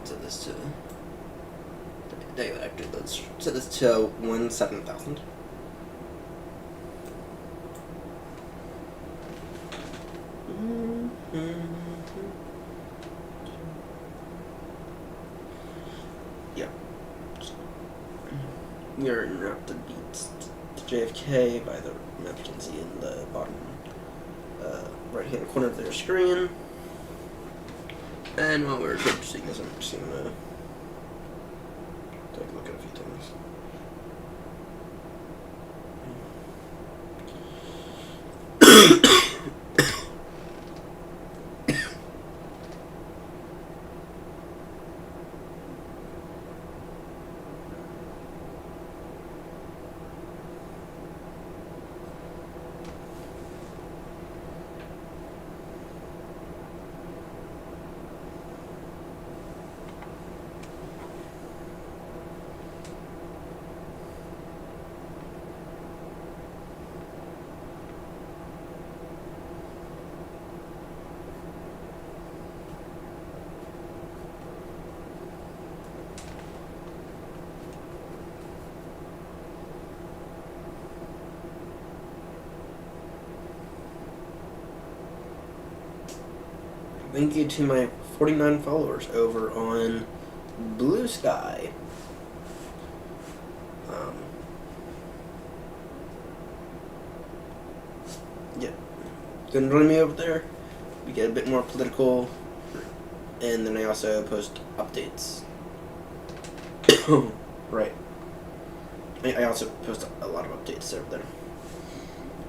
Set this to. Actually, let's set this to 17,000. Yeah. We are en route to beat to JFK by the map you can see in the bottom right-hand corner of their screen. And while we're purchasing this, I'm just gonna take a look at a few things. Thank you to my 49 followers over on Blue Sky. Yeah, gonna join me over there. We get a bit more political, and then I also post updates. Right. I also post a lot of updates over there.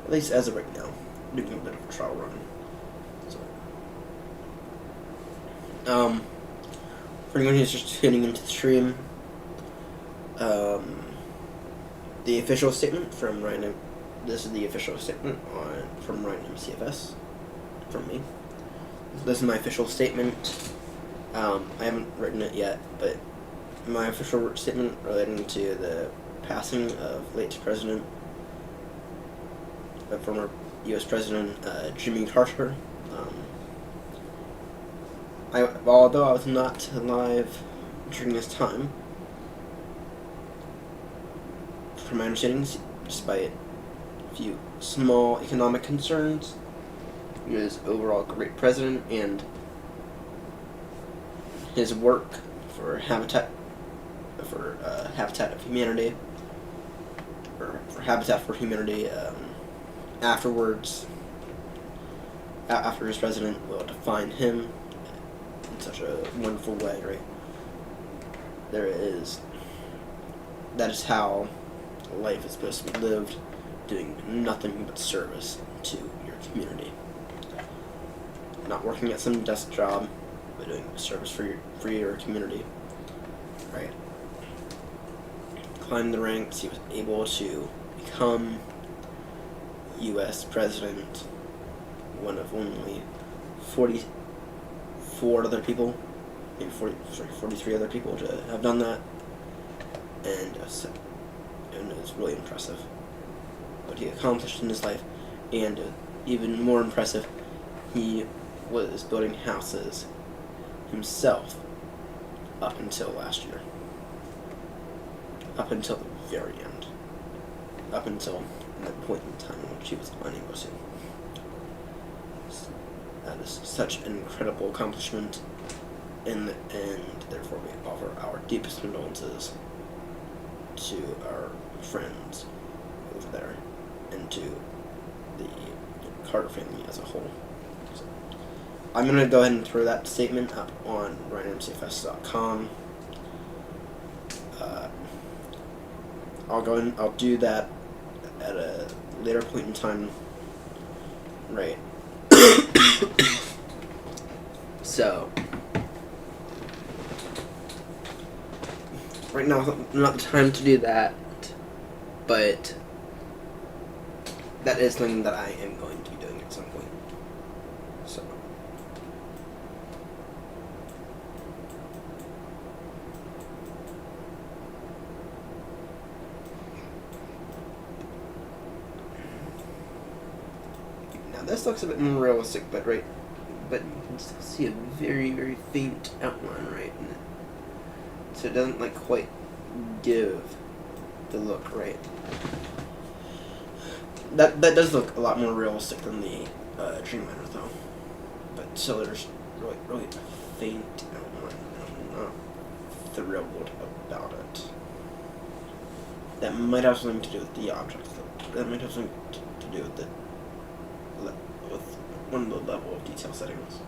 At least as of right now, doing a bit of a trial run. For anyone who's just tuning into the stream, the official statement from Ryan. This is the official statement from Ryan MSFS from me. This is my official statement. I haven't written it yet, but my official statement relating to the passing of late President, former U.S. President Jimmy Carter. Although I was not alive during this time, from my understanding, despite a few small economic concerns, he was overall a great president, and his work for Habitat of Humanity, or for Habitat for Humanity, afterwards, after his president, will define him in such a wonderful way, right? That is how life is supposed to be lived, doing nothing but service to your community. Not working at some desk job, but doing service for your community, right? Climbed the ranks, he was able to become U.S. President, one of only 44 other people, maybe 43 other people to have done that, and it was really impressive what he accomplished in his life, and even more impressive, he was building houses himself up until last year. Up until the very end. Up until the point in time in which he was unable to. That is such an incredible accomplishment, and therefore we offer our deepest condolences to our friends over there, and to the Carter family as a whole. So, I'm going to go ahead and throw that statement up on MSFS.com. I'll do that at a later point in time, right? So, right now, not the time to do that, but that is something that I am going to be doing at some point. So, now this looks a bit more realistic, but you can still see a very, very faint outline, right? So it doesn't quite give the look, right? That does look a lot more realistic than the Dreamliner, though. But still, there's really faint outline. I'm not thrilled about it. That might have something to do with the object, though. That might have something to do with one of the level of detail settings.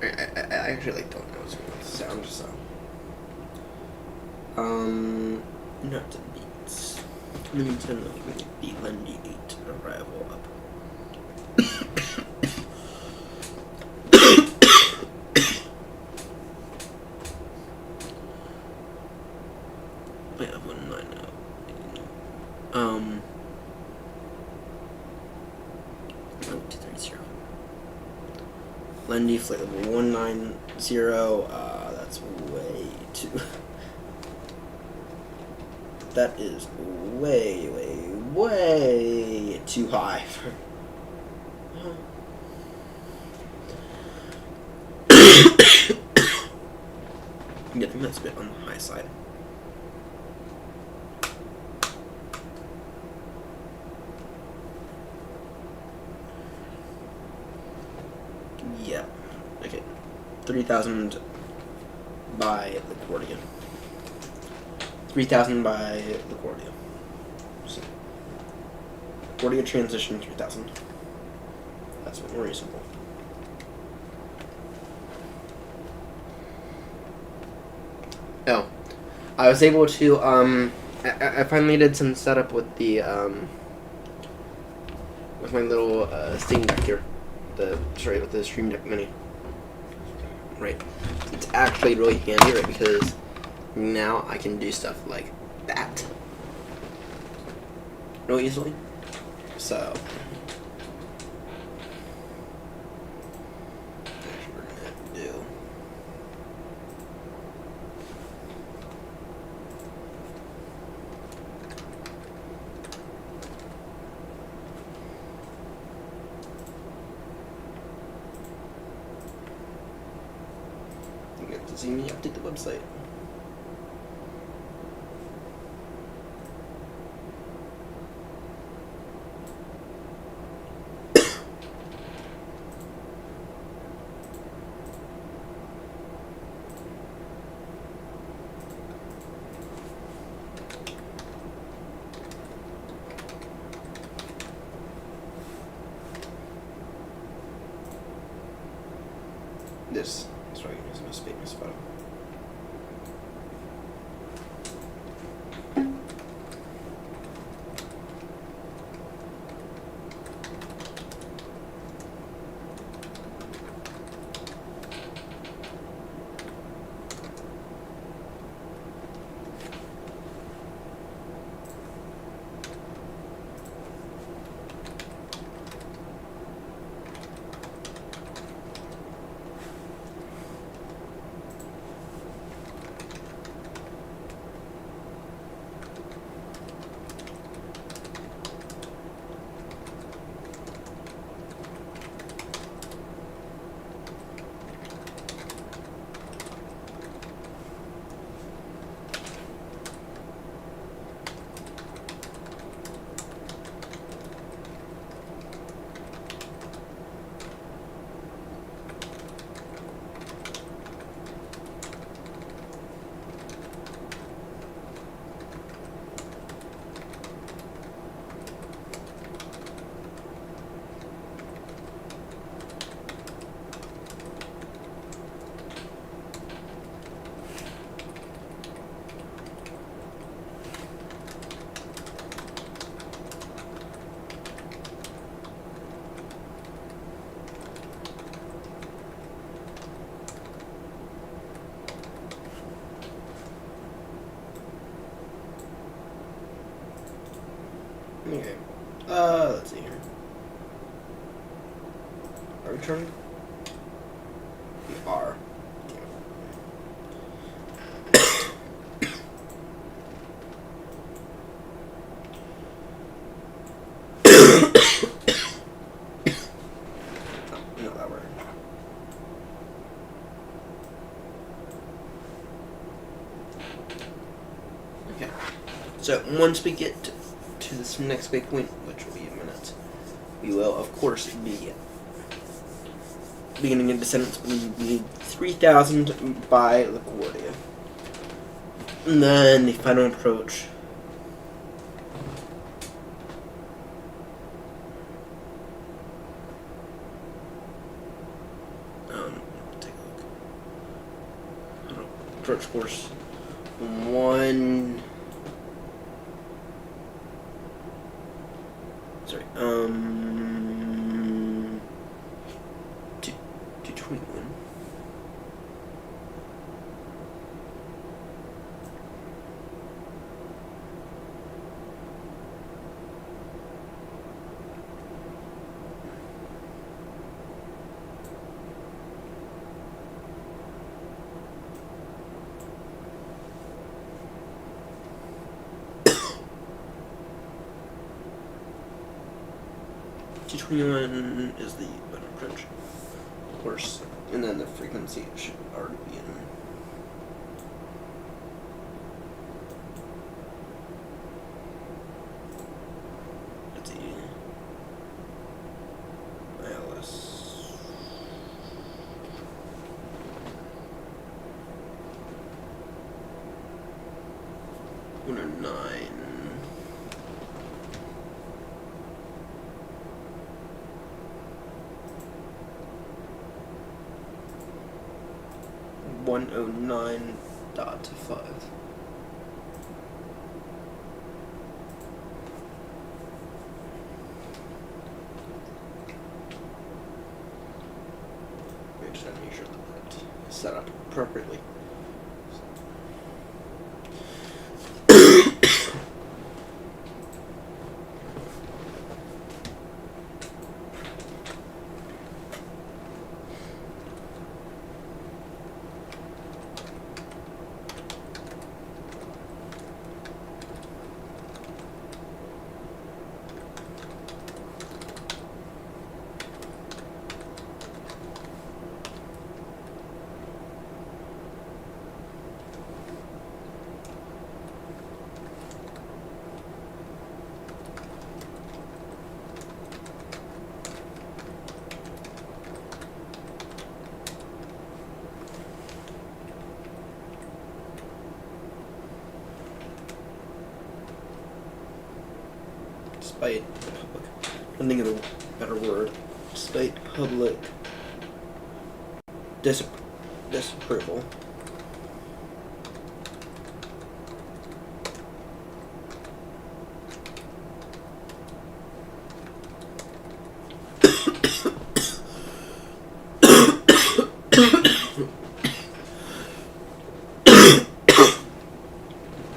I actually don't know what's going on with the sound, so not the beats. Let me turn the beat Lendy 8 arrival up. Yeah, 190. No, 230. Lendy flight level 190. That's way too. That is way, way, way too high for. Yeah, I think that's a bit on the high side. Yeah. Okay. 3,000 by LaGuardia. 3,000 by LaGuardia. So, LaGuardia transition 3,000. That's more reasonable. Oh. I was able to, I finally did some setup with the, with my little, Steam Deck here. With the Stream Deck Mini. Right. It's actually really handy, right, because now I can do stuff like that really easily. So, we're gonna do Doesn't even update the website. This is right. There's no space in this photo. Okay. Let's see here. Are we turning? We are. No, that word. Okay. So once we get to this next big point, which will be a minute, we will, of course, be beginning of descent. We need 3,000 by LaGuardia. And then the final approach. Take a look. Approach course 1. Sorry, 221. T21 is the button approach, of course, and then the frequency should already be in. Let's see. ILS. One or 9. .5. We just have to make sure that that is set up appropriately. despite the public, I think of a better word, despite public disapproval.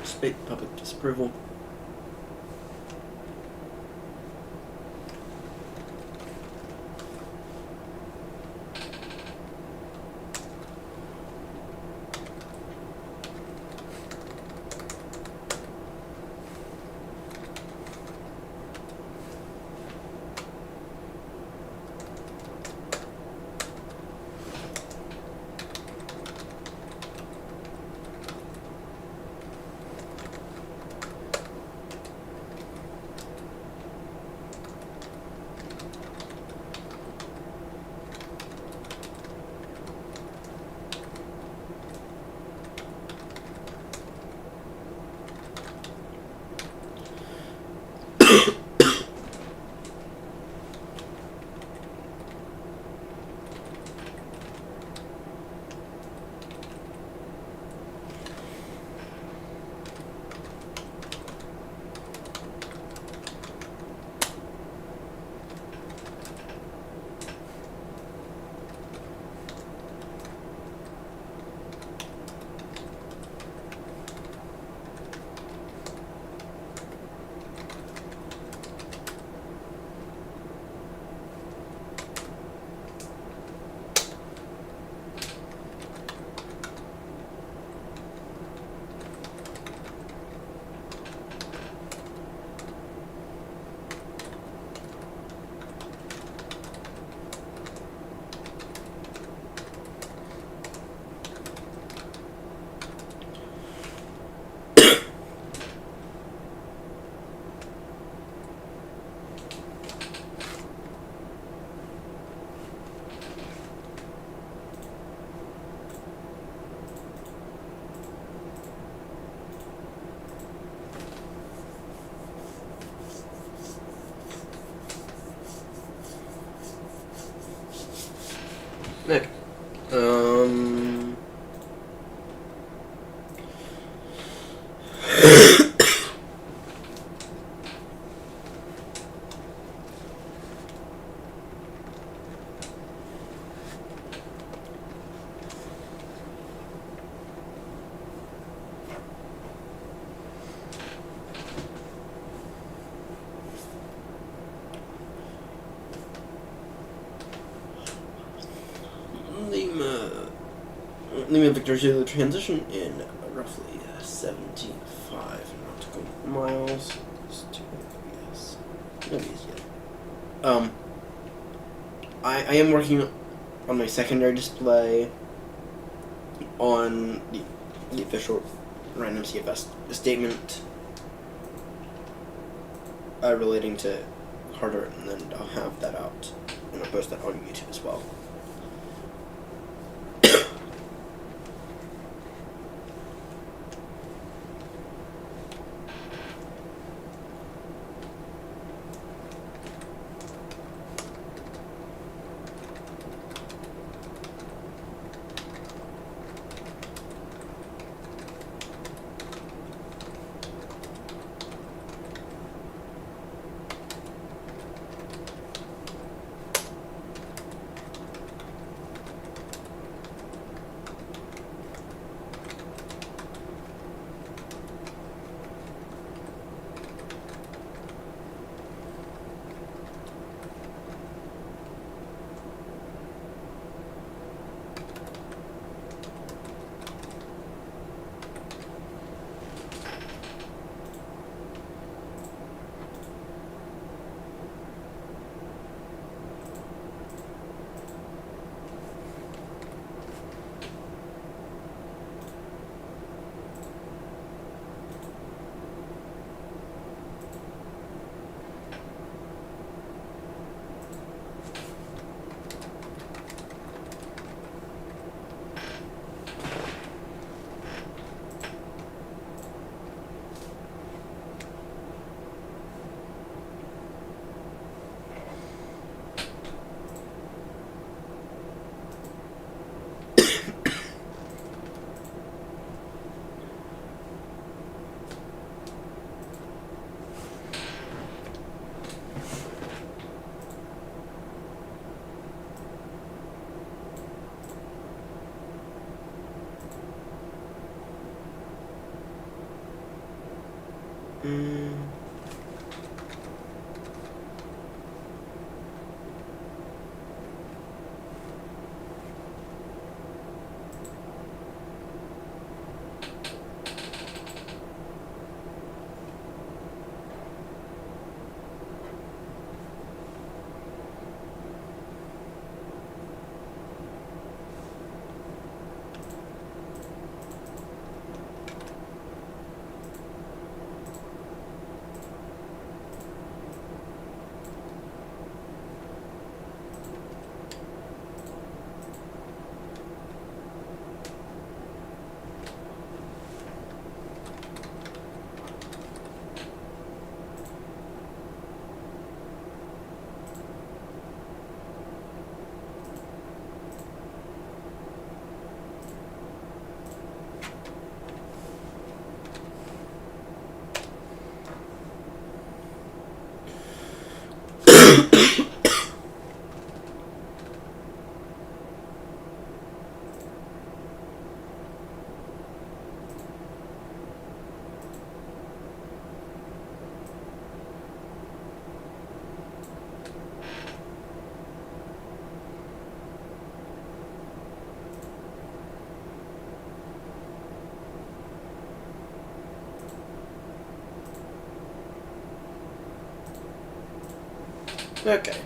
Despite public disapproval. Okay. Lima Victor to the transition in roughly 75 nautical miles. Yes. I am working on my secondary display on the official random CFS statement relating to Carter, and then I'll have that out and I'll post that on YouTube as well. Okay.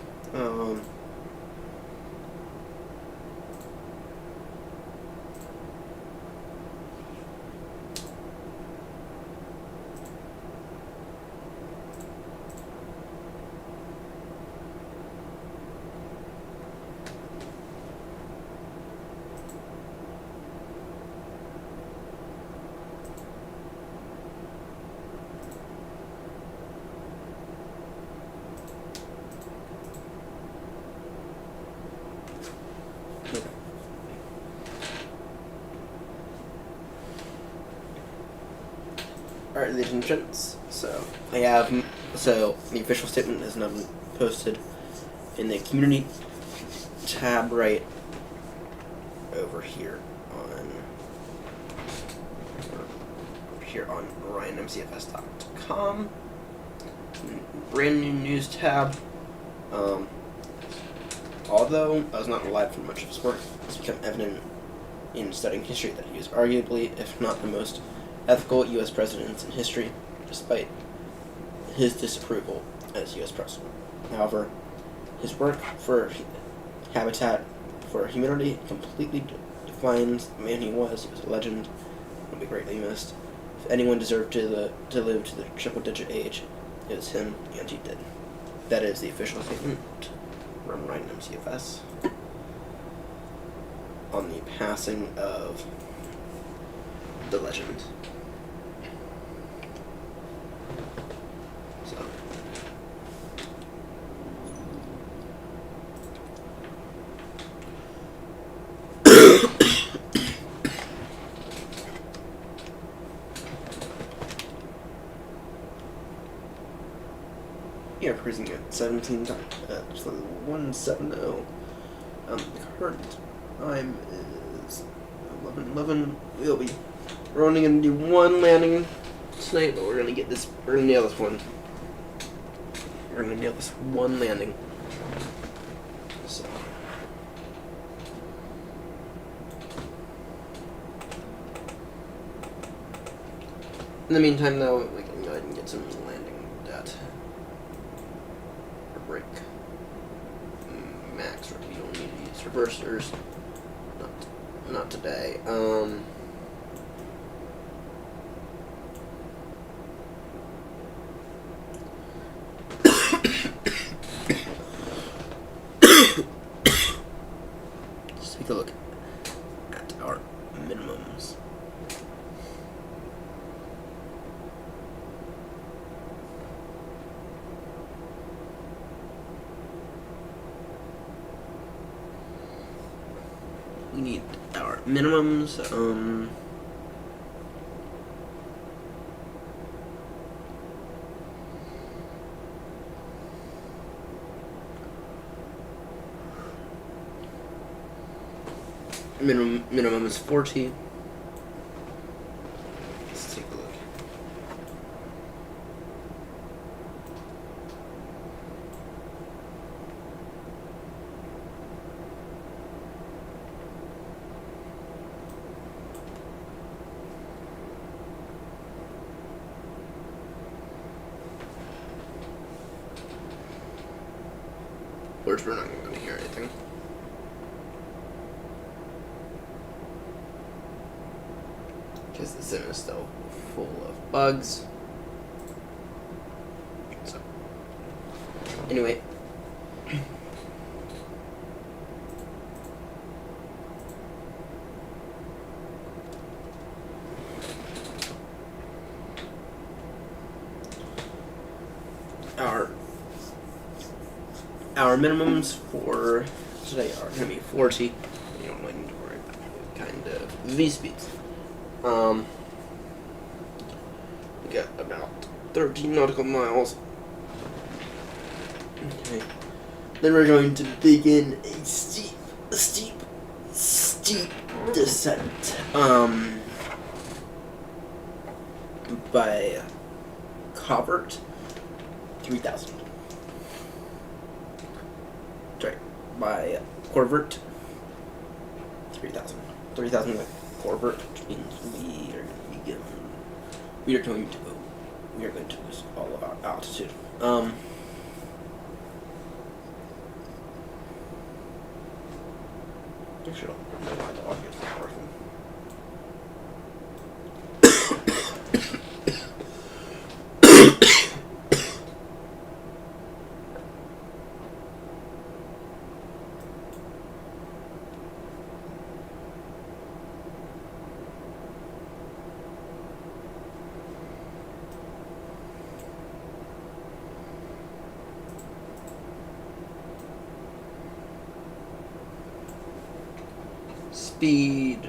Alright, ladies and gents, so the official statement is now posted in the community tab right over here on RyanMCFS.com. Brand new news tab. Although I was not relied for much of his work, it's become evident in studying history that he was arguably, if not the most ethical U.S. presidents in history, despite his disapproval as U.S. president. However, his work for Habitat for Humanity completely defines the man he was. He was a legend, will be greatly missed. If anyone deserved to live to the triple-digit age, it was him, and he did. That is the official statement from Ryan MCFS on the passing of the legend. So, yeah, cruising at 17 times, 170. The current time is 11:11. We're only gonna do one landing tonight, but we're gonna nail this one. We're gonna nail this one landing. So. In the meantime, though, we can go ahead and get some landing data. Or break. Max, you don't need to use reversers. Not today. Let's take a look at our minimums. We need our minimums. Minimum is 40. Let's take a look. words, we're not going to hear anything. Because the sim is still full of bugs. So, anyway. Our minimums for today are going to be 40. You don't really need to worry about kind of V-speeds. We got about 13 nautical miles. Okay. Then we're going to begin a steep descent. By Covert, 3,000. Sorry, by Corvert, 3,000. 3,000 by Corvert, which means we are going to lose all of our altitude. Actually, I don't know why the audio is not working. Speed.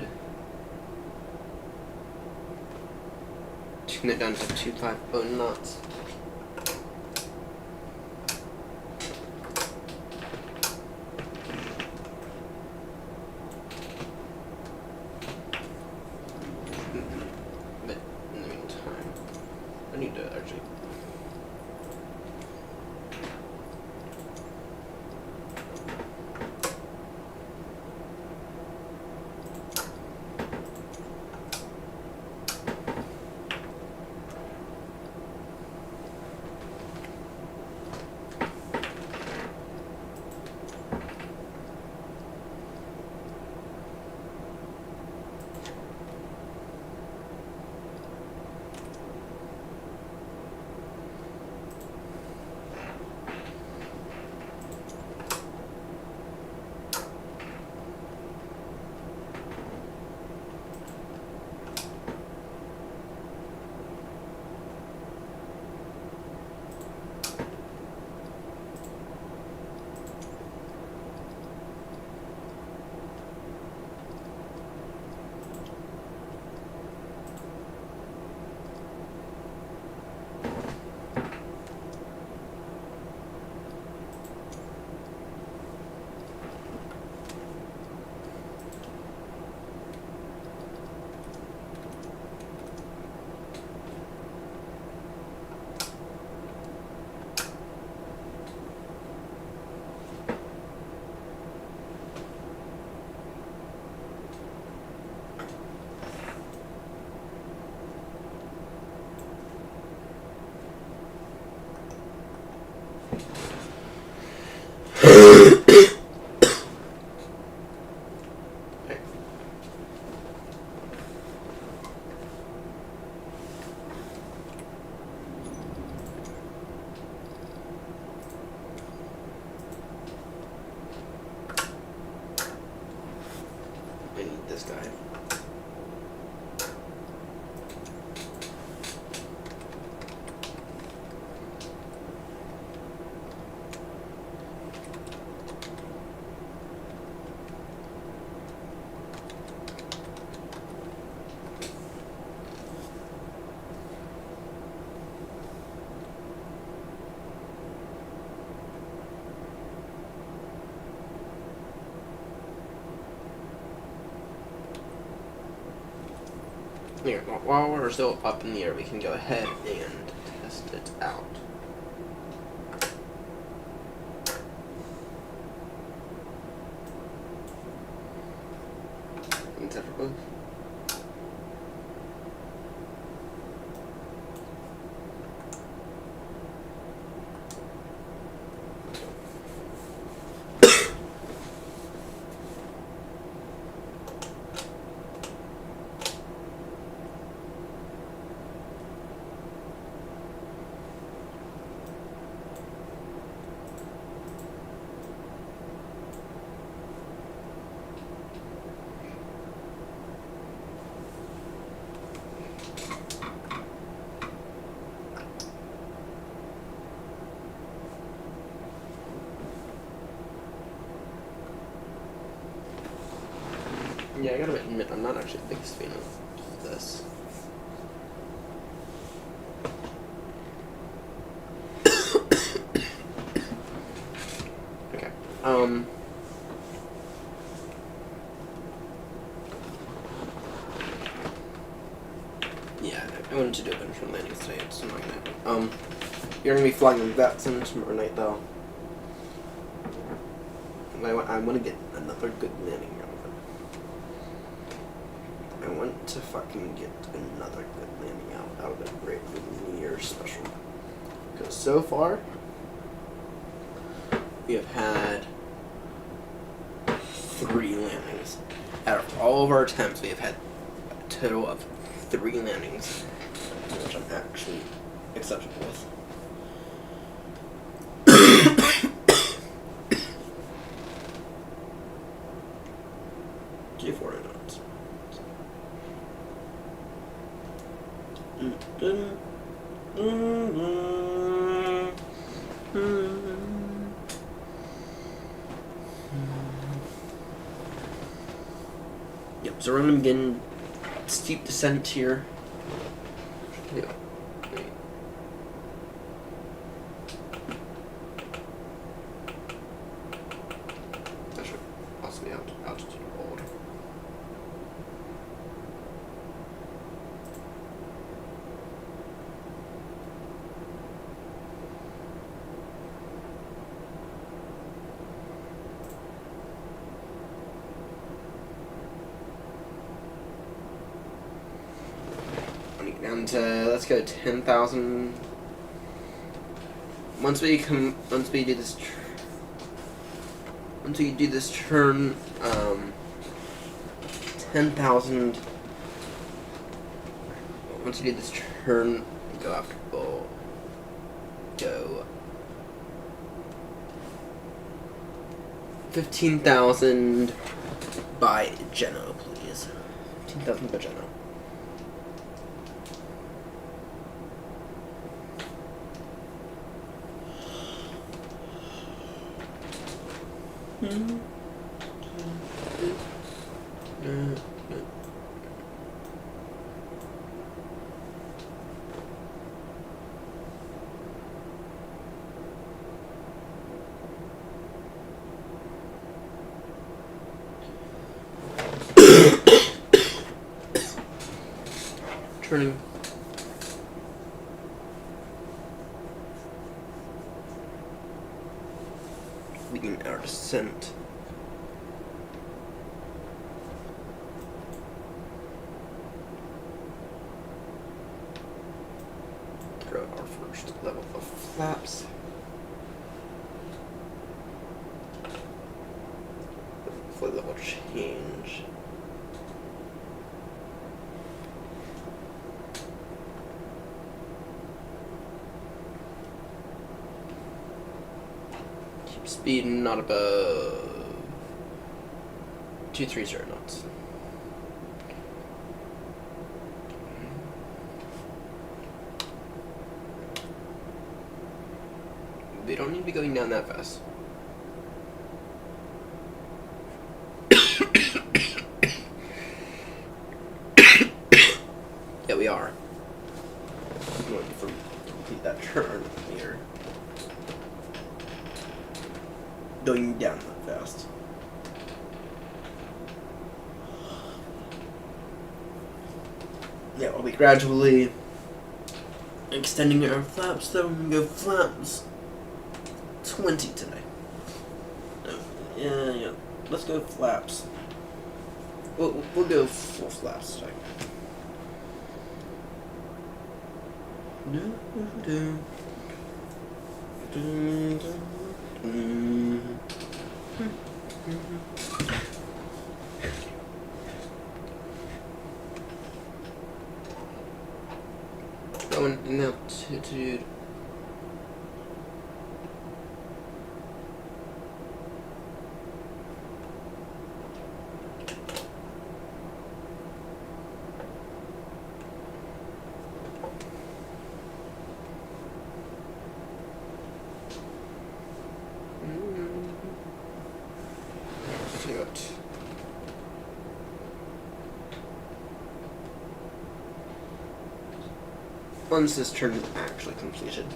Tune it down to 250 knots. But in the meantime, I need to actually. I need this guy. Here, while we're still up in the air, we can go ahead and test it out. Except for both. Yeah, I gotta admit, I'm not actually the biggest fan of this. Okay. Yeah, I wanted to do a bunch of landings today. It's not gonna happen. You're gonna be flying that sim tomorrow night, though. I want to get another good landing out of it. I want to fucking get another good landing out of it right for the New Year's special. Because so far, we have had 3 landings. Out of all of our attempts, we have had a total of 3 landings, which I'm actually acceptable with. G4 knots. Yep, so we're gonna begin steep descent here. Yeah. Wait. That should also be altitude hold. Down to, let's go 10,000. Once we do this turn, 10,000. Once we do this turn, we'll go 15,000 by Geno, please. 15,000 by Geno. Turning. Begin our descent. Throw our first level of flaps. Hopefully that will change. Speed not above 230 knots. We don't need to be going down that fast. Yeah, we are. I'm going to complete that turn here. Going down that fast. Yeah, we'll be gradually extending our flaps, though. We're gonna go flaps 20 today. Yeah. Let's go flaps. We'll go full flaps today. Going in altitude. once this turn is actually completed.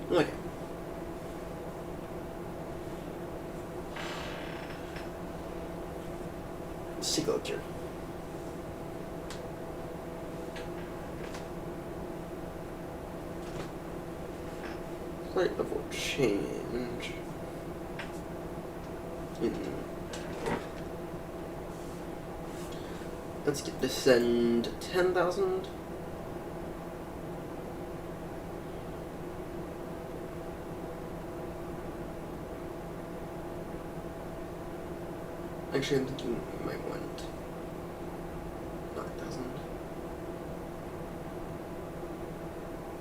Okay. Let's take a look here. Flight level change. Let's get descend 10,000. Actually, I'm thinking we might want 9,000.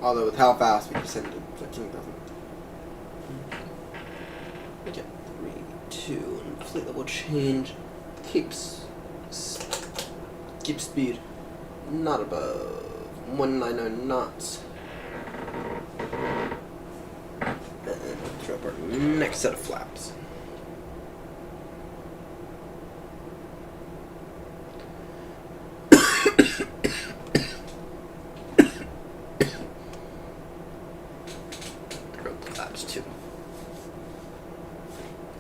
Although with how fast we descended 15,000. Okay, 3, 2, and fleet level change. Keeps speed not above 190 knots. And throw up our next set of flaps. Throw up the flaps too.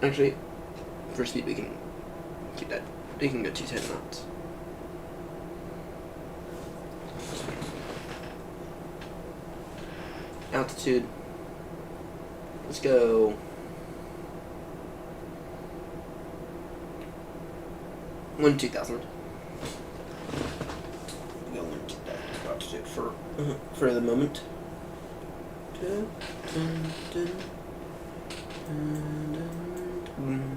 Actually, for speed we can keep that. We can go 210 knots. Altitude. Let's go 2,000. Go 2,000 altitude for the moment. Dun, dun, dun, dun, dun.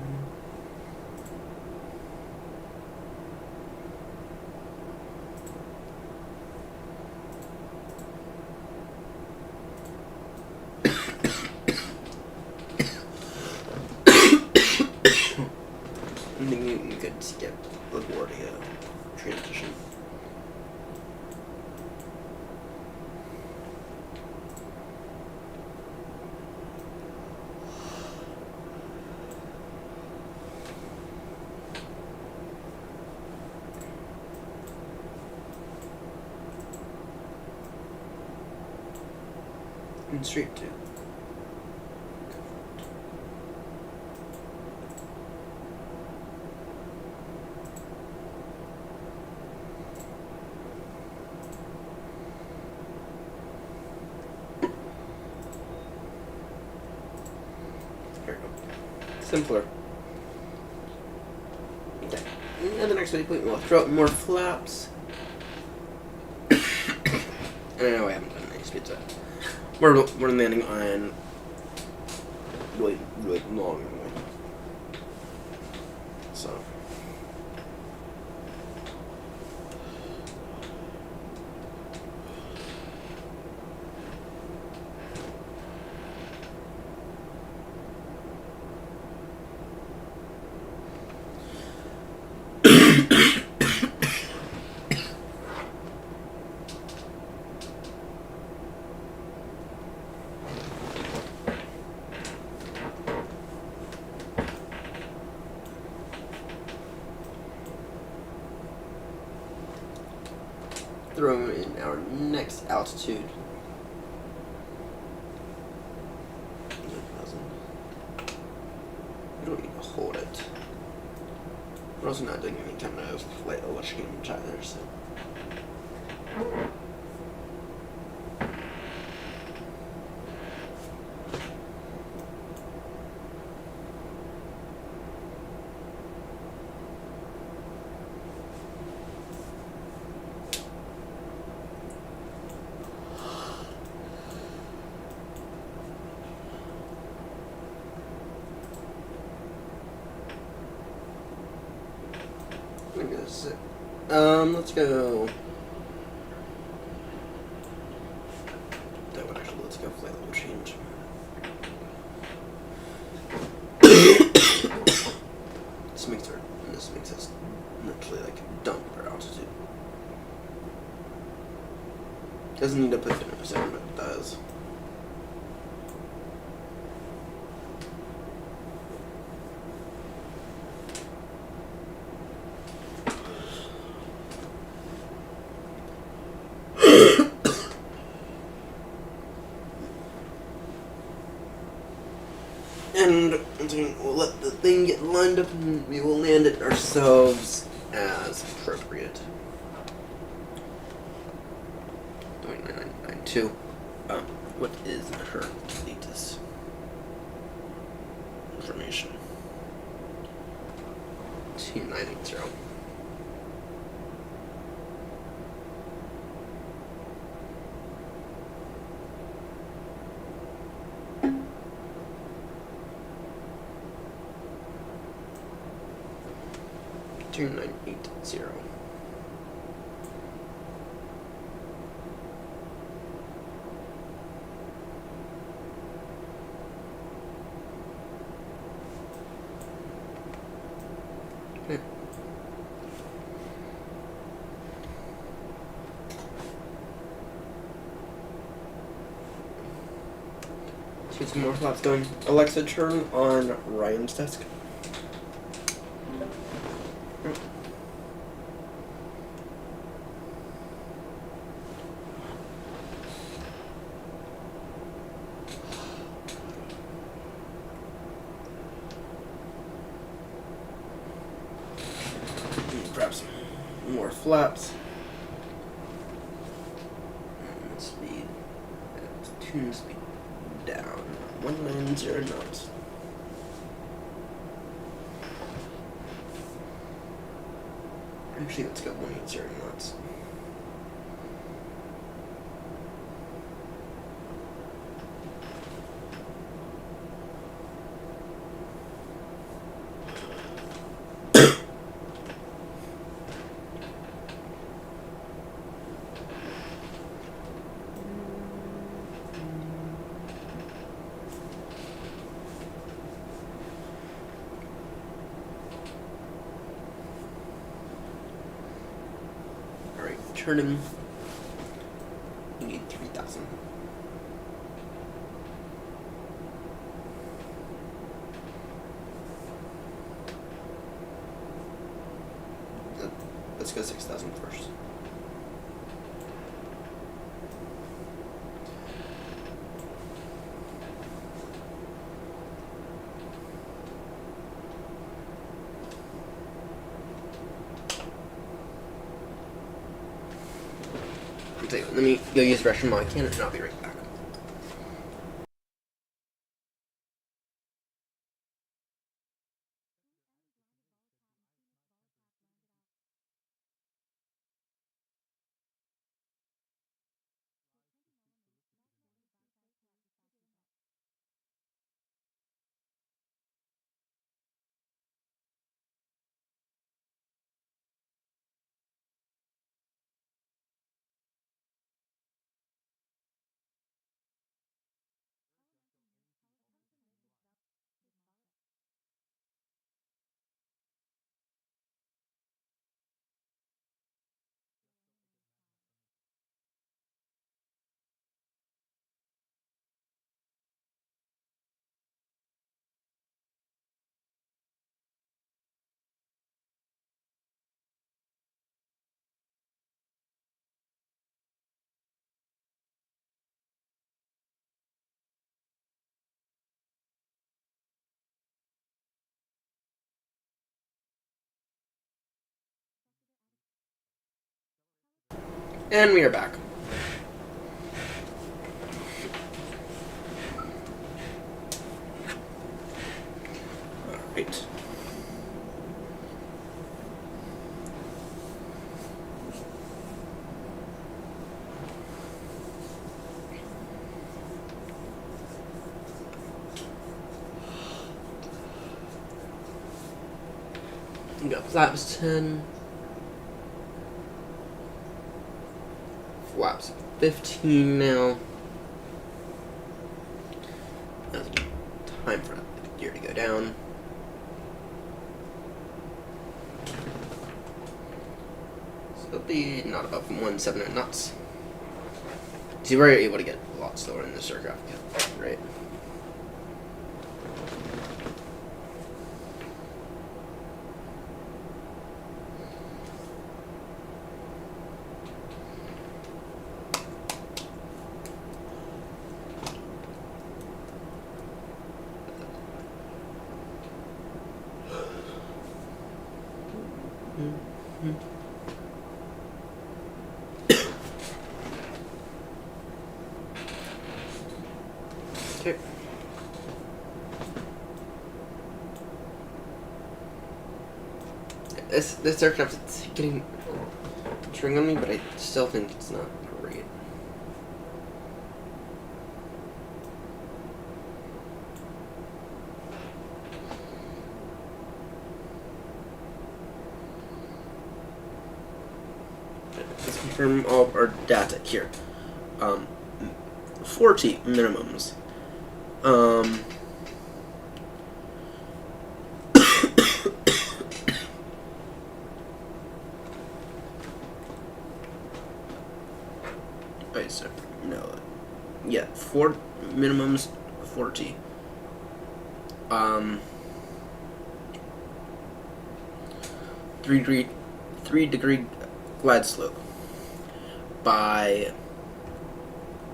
I think you could skip the LaGuardia transition. And straight to. Simpler. Okay. And the next waypoint we'll throw out more flaps. I know I haven't done any speeds yet. We're landing on really long runway. So throw in our next altitude. 8,000. We don't need to hold it. We're also not doing any kind of flight level change either, so. Maybe this is it. Let's go. That would actually, let's go flight level change. like dump our altitude. Doesn't need to put 50%, but it does. And we'll let the thing get lined up and we will land it ourselves as appropriate. 992. What is her latest information? 2980. $2980. Okay. Let's get some more flaps going. Alexa, turn on Ryan's desk. Grab some more flaps. And speed. Tune speed down. 190 knots. Actually, let's go 180 knots. Turning. You need 3,000. Let's go 6,000 first. Let me go use the restroom while I can, and I'll be right back. And we are back. Alright. We got flaps 10. Flaps 15 now. That's time for the gear to go down. it'll be not above 179 knots. See, we're able to get a lot slower in this aircraft, right? Okay. This aircraft, it's getting string on me, but I still think it's not great. Let's confirm all of our data here. 40 minimums. Wait, so no, yeah, 4 minimums, 40. 3-degree glide slope by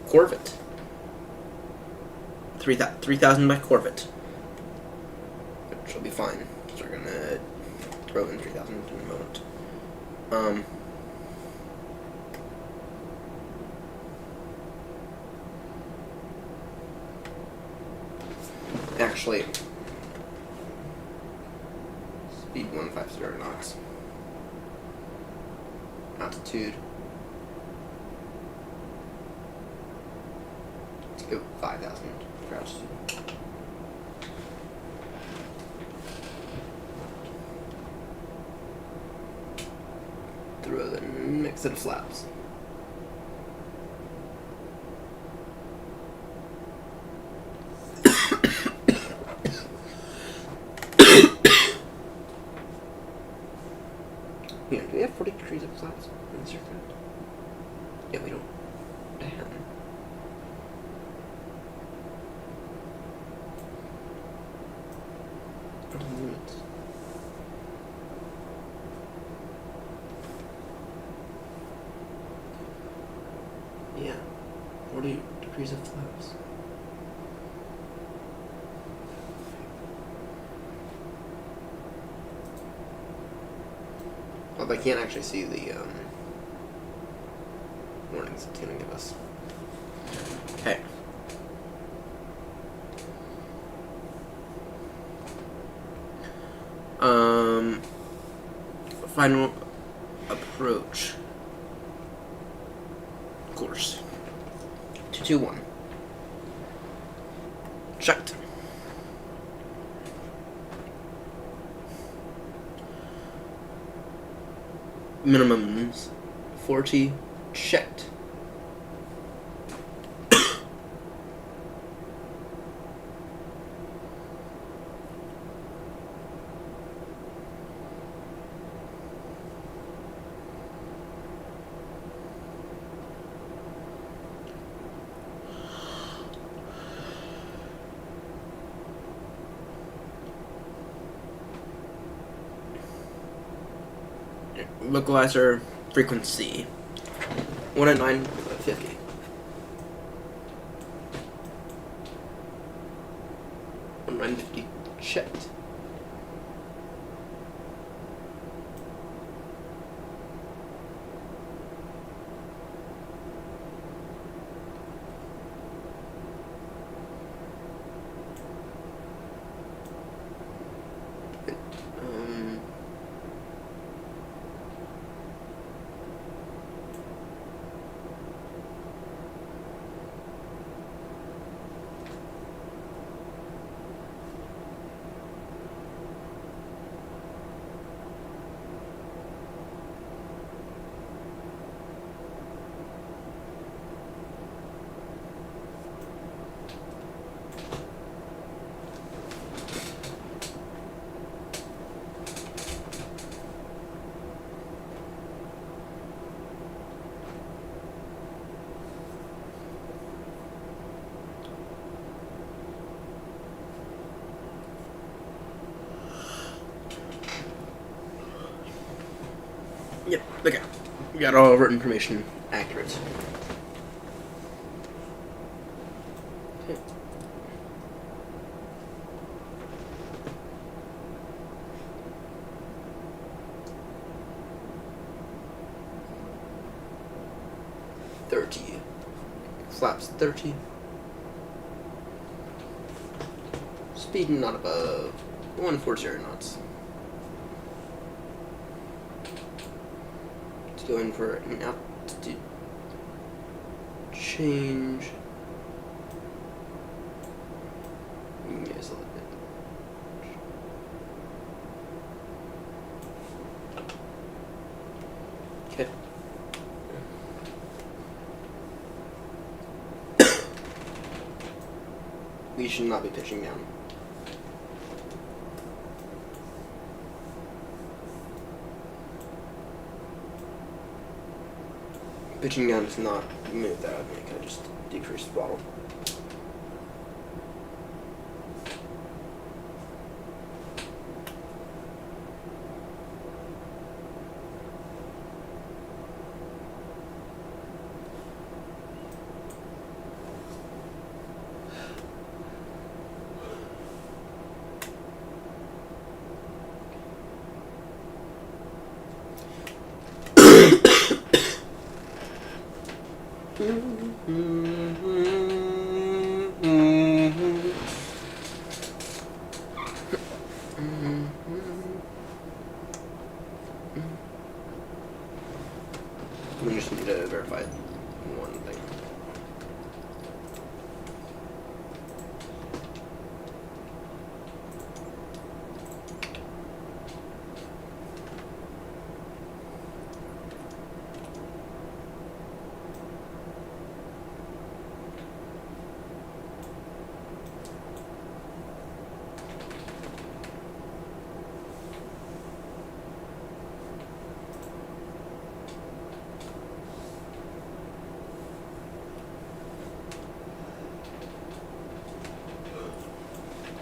Corvette. 3,000 by Corvette, which will be fine. So we're gonna throw in 3,000 in a moment. Actually, speed 150 knots. Altitude. Let's go 5,000 for altitude. Throw the next set of flaps. Yeah, do we have 40 degrees of flaps in this aircraft? Yeah, we don't. Damn. What are the limits? Yeah, 40 degrees of flaps. Well, I can't actually see the warnings it's going to give us. Okay. Final approach course. 221. Checked. Minimums 40 checked. Localizer frequency 1 at 950. One 950 checked. Okay, we got all of our information accurate. Okay. Flaps 30. Speed not above 140 knots. Let's go in for an altitude change. Yes, a little bit. Okay. We should not be pitching down. Pitching down does not move that I would make. I just decrease the throttle. We just need to verify one thing.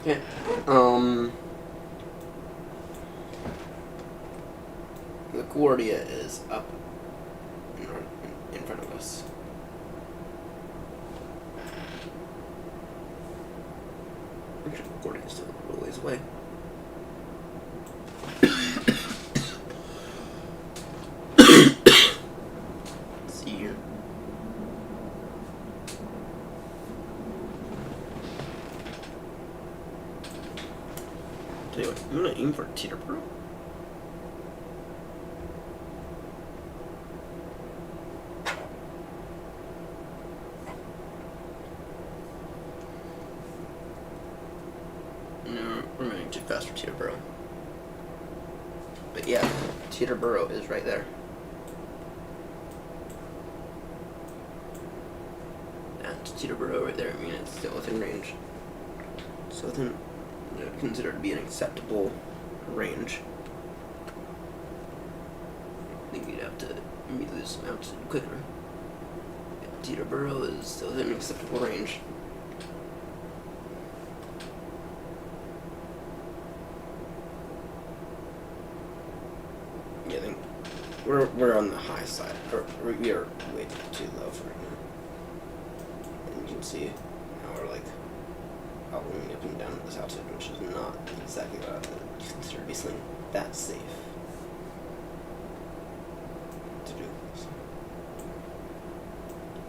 Okay. LaGuardia is up in front of us. Actually, LaGuardia is still a little ways away. Let's see here. Tell you what, I'm gonna aim for Teterboro. No, we're moving too fast for Teterboro. But yeah, Teterboro is right there. And Teterboro right there, I mean, it's still within range. So within considered to be an acceptable range. I think you'd have to meet this altitude quicker. Teterboro is still within an acceptable range. Yeah, I think we're on the high side, or we are way too low for right now. And you can see how we're like going up and down at this altitude, which is not exactly what I would consider to be something that safe to do.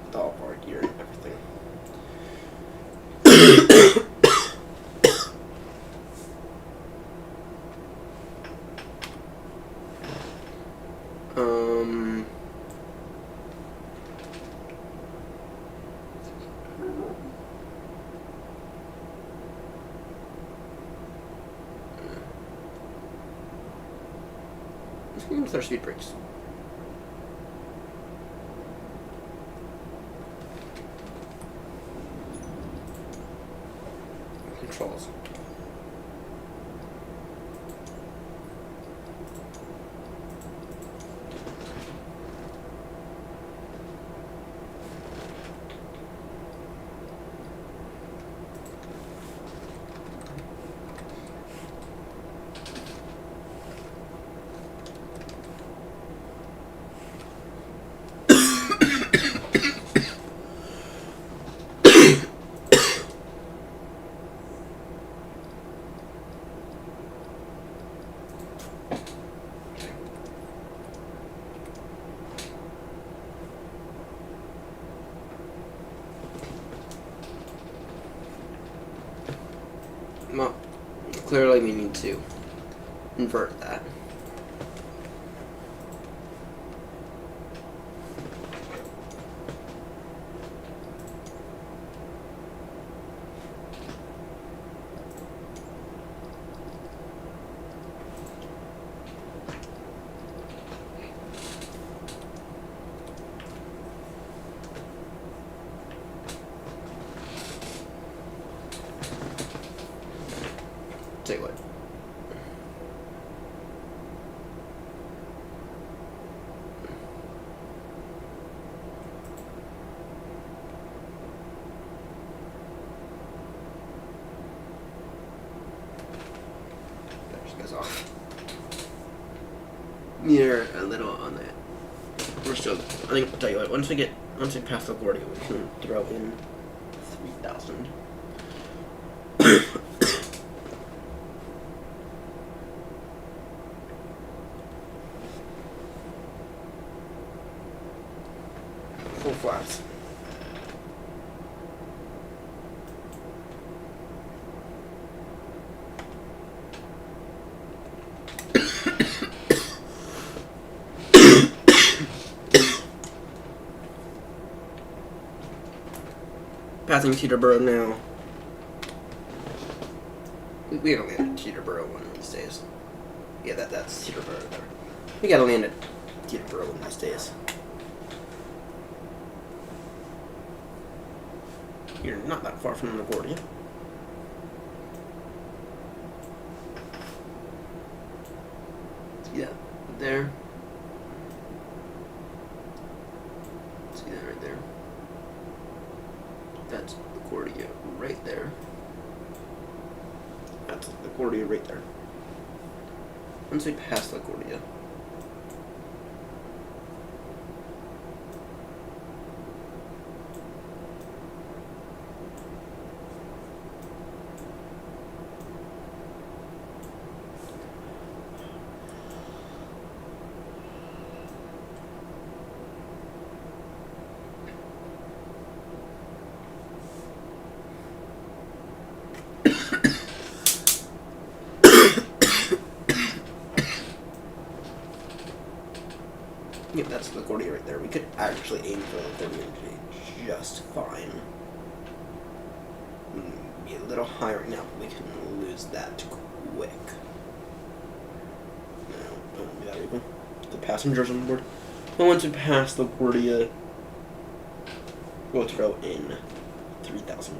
With all of our gear and everything. With our speed brakes. Controls. clearly we need to invert that. Say what? That just goes off. Near a little on that. We're still. I think. I'll tell you what. Once we pass the LaGuardia, we can throw in 3,000. Full flaps. Passing Teterboro now. We gotta land at Teterboro one of these days. Yeah, that's Teterboro there. We gotta land at Teterboro one of these days. You're not that far from LaGuardia. See that there? See that right there? That's LaGuardia right there. That's LaGuardia right there. Once we pass LaGuardia, yep, that's LaGuardia right there. We could actually aim for the 30 just fine. Be a little high right now, but we can lose that quick. No, don't do that even. The passengers on board. And once we pass LaGuardia, we'll throw in 3,000.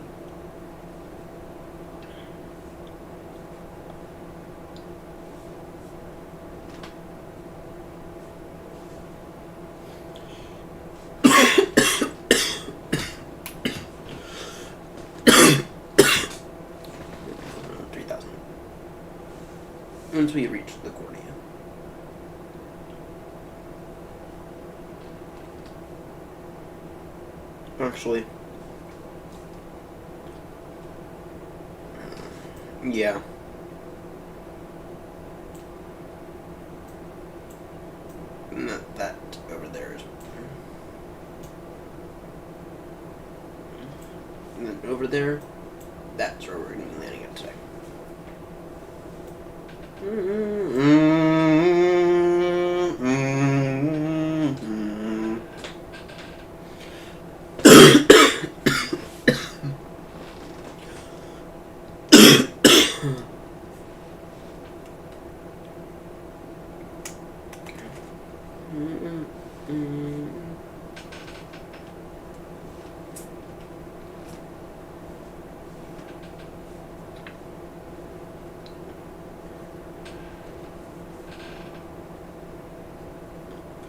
Once we reach LaGuardia. Actually, yeah. Not that over there is. And then over there, that's where we're going to be landing at today.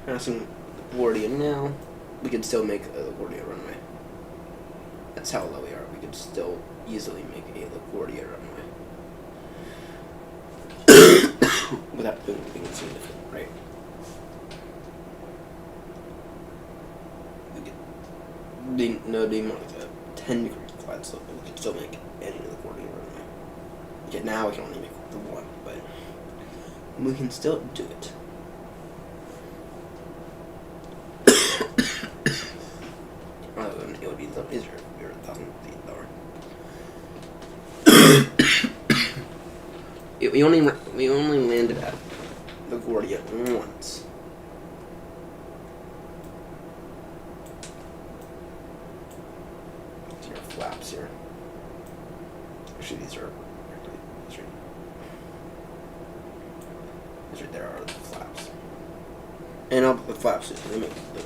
Passing LaGuardia now, we could still make a LaGuardia runway. That's how low we are. We could still easily make a LaGuardia runway. Without doing anything significant, right? We could do more like a 10-degree glide slope, but we could still make any LaGuardia runway. Okay, now we can only make the one, but we can still do it. It would be a little easier if we were 1,000 feet lower. we only landed at LaGuardia once. These are flaps here. Actually, these right there are the flaps. And up the flaps,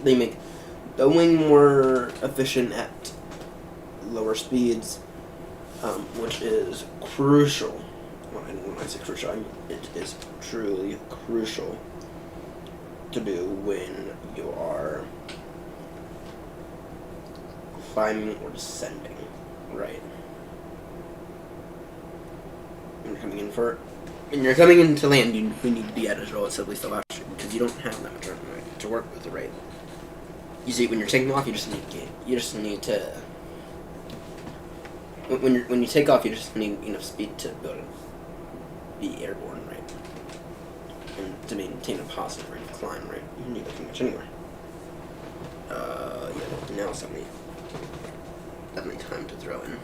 they make the wing more efficient at lower speeds, which is crucial. When I say crucial, I mean it is truly crucial to do when you are climbing or descending, right? When you're coming into land, you need to be at a relatively slow altitude because you don't have that much runway to work with, right? You see, when you're taking off, you just need to. When you take off, you just need enough speed to be able to be airborne, right? And to maintain a positive rate of climb, right? You can do that pretty much anywhere. Yeah. Now it's definitely time to throw in.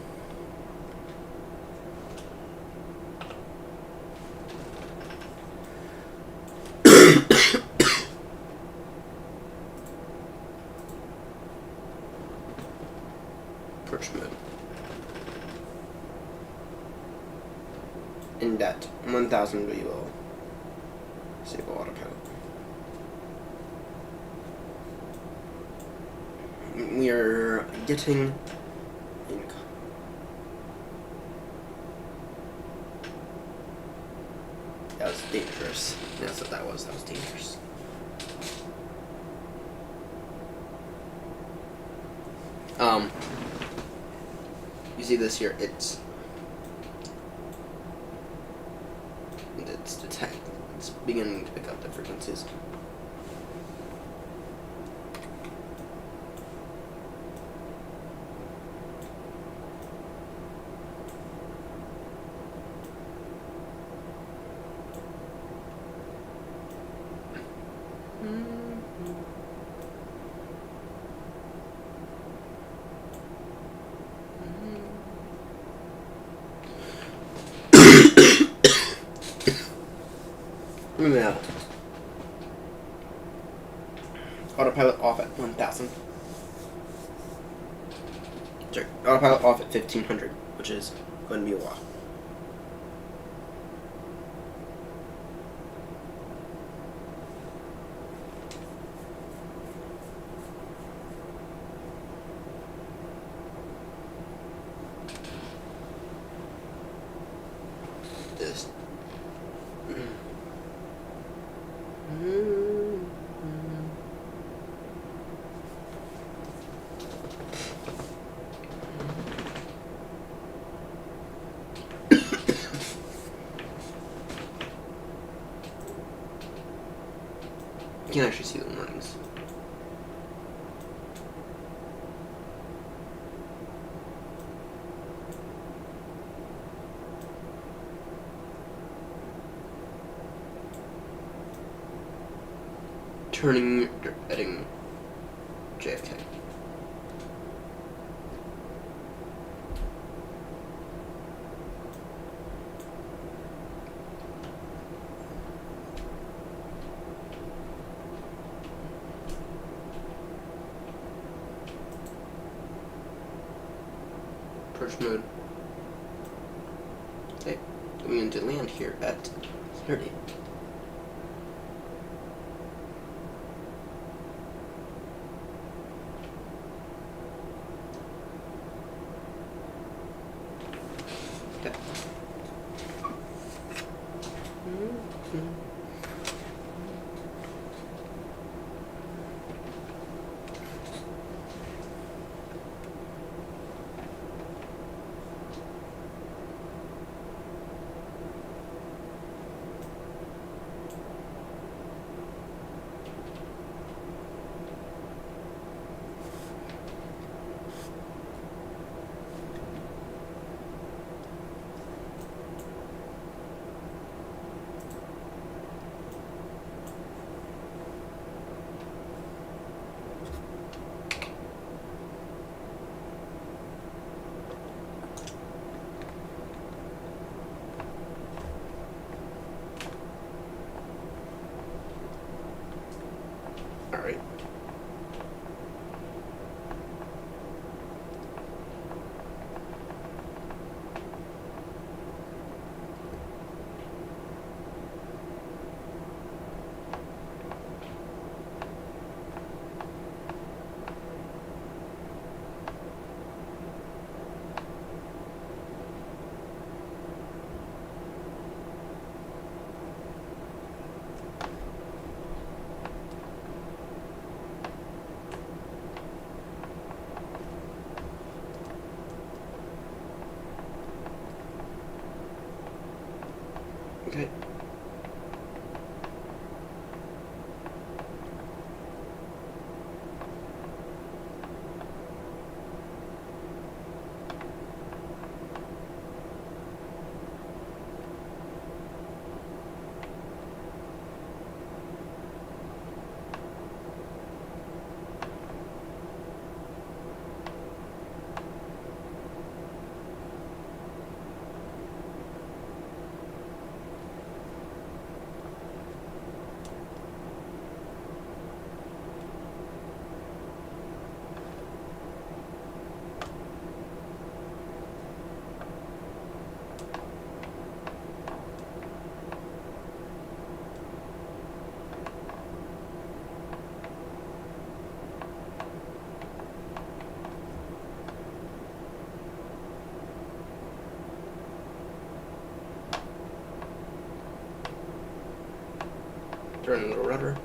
Approach mode. And at 1,000 we will disable autopilot. We are getting in. That was dangerous. That's what that was. That was dangerous. You see this here? It's detecting. It's beginning to pick up the frequencies. Now, autopilot off at 1,000. Sorry, autopilot off at 1,500, which is going to be a while. This. You can actually see the warnings. Turning, heading JFK. Approach mode. Okay, going into land here at 30. Okay. Okay. Turn the rudder.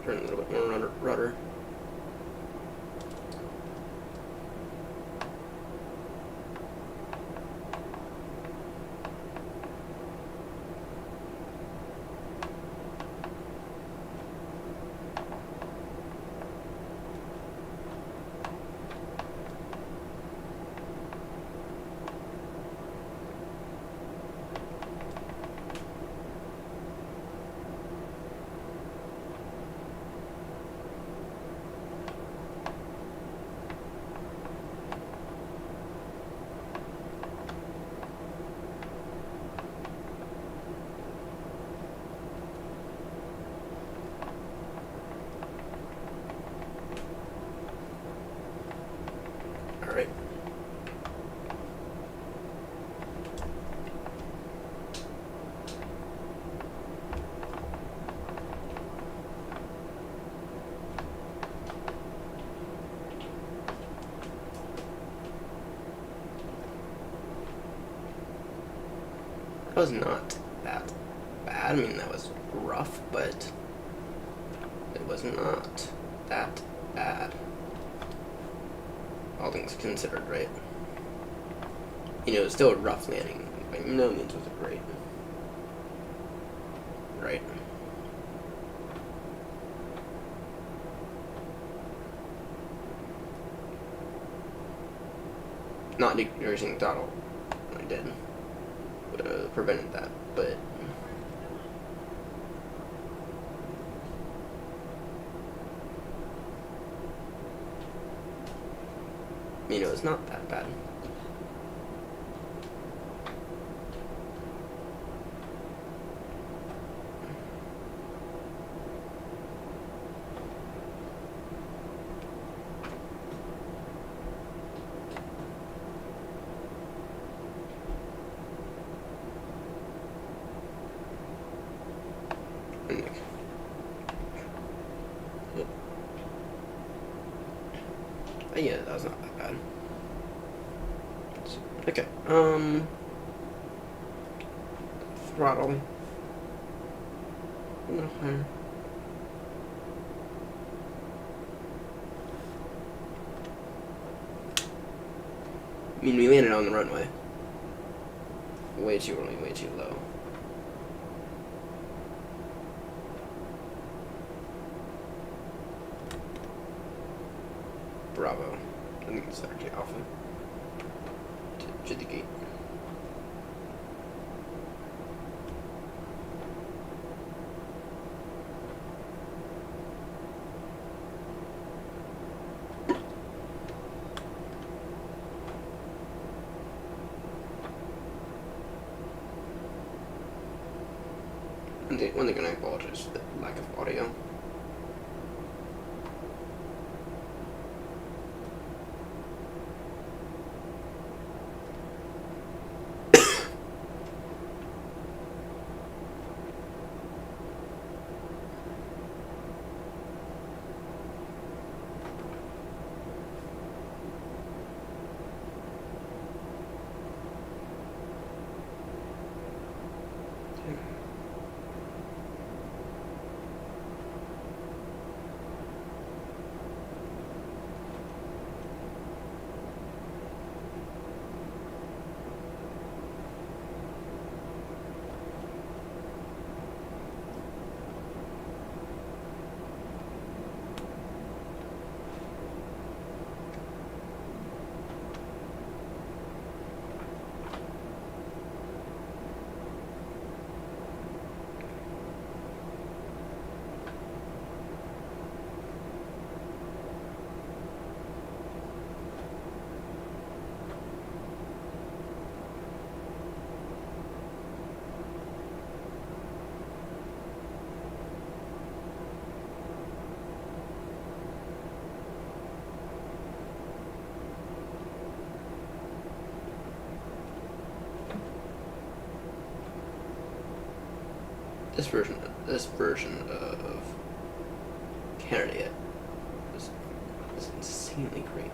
Turn a little bit more rudder. Alright. That was not that bad. I mean, that was rough, but it was not that bad. All things considered, right? You know, it was still a rough landing. By no means was it great. Right? Not decreasing throttle. I did. Would have prevented that, but you know, it's not that bad. Yeah, that was not that bad. Okay, throttle. A little higher. I mean, we landed on the runway. Way too early, way too low. Bravo. I think it's actually Alpha. To the gate. One thing I apologize for the lack of audio. this version of Candidate is insanely great.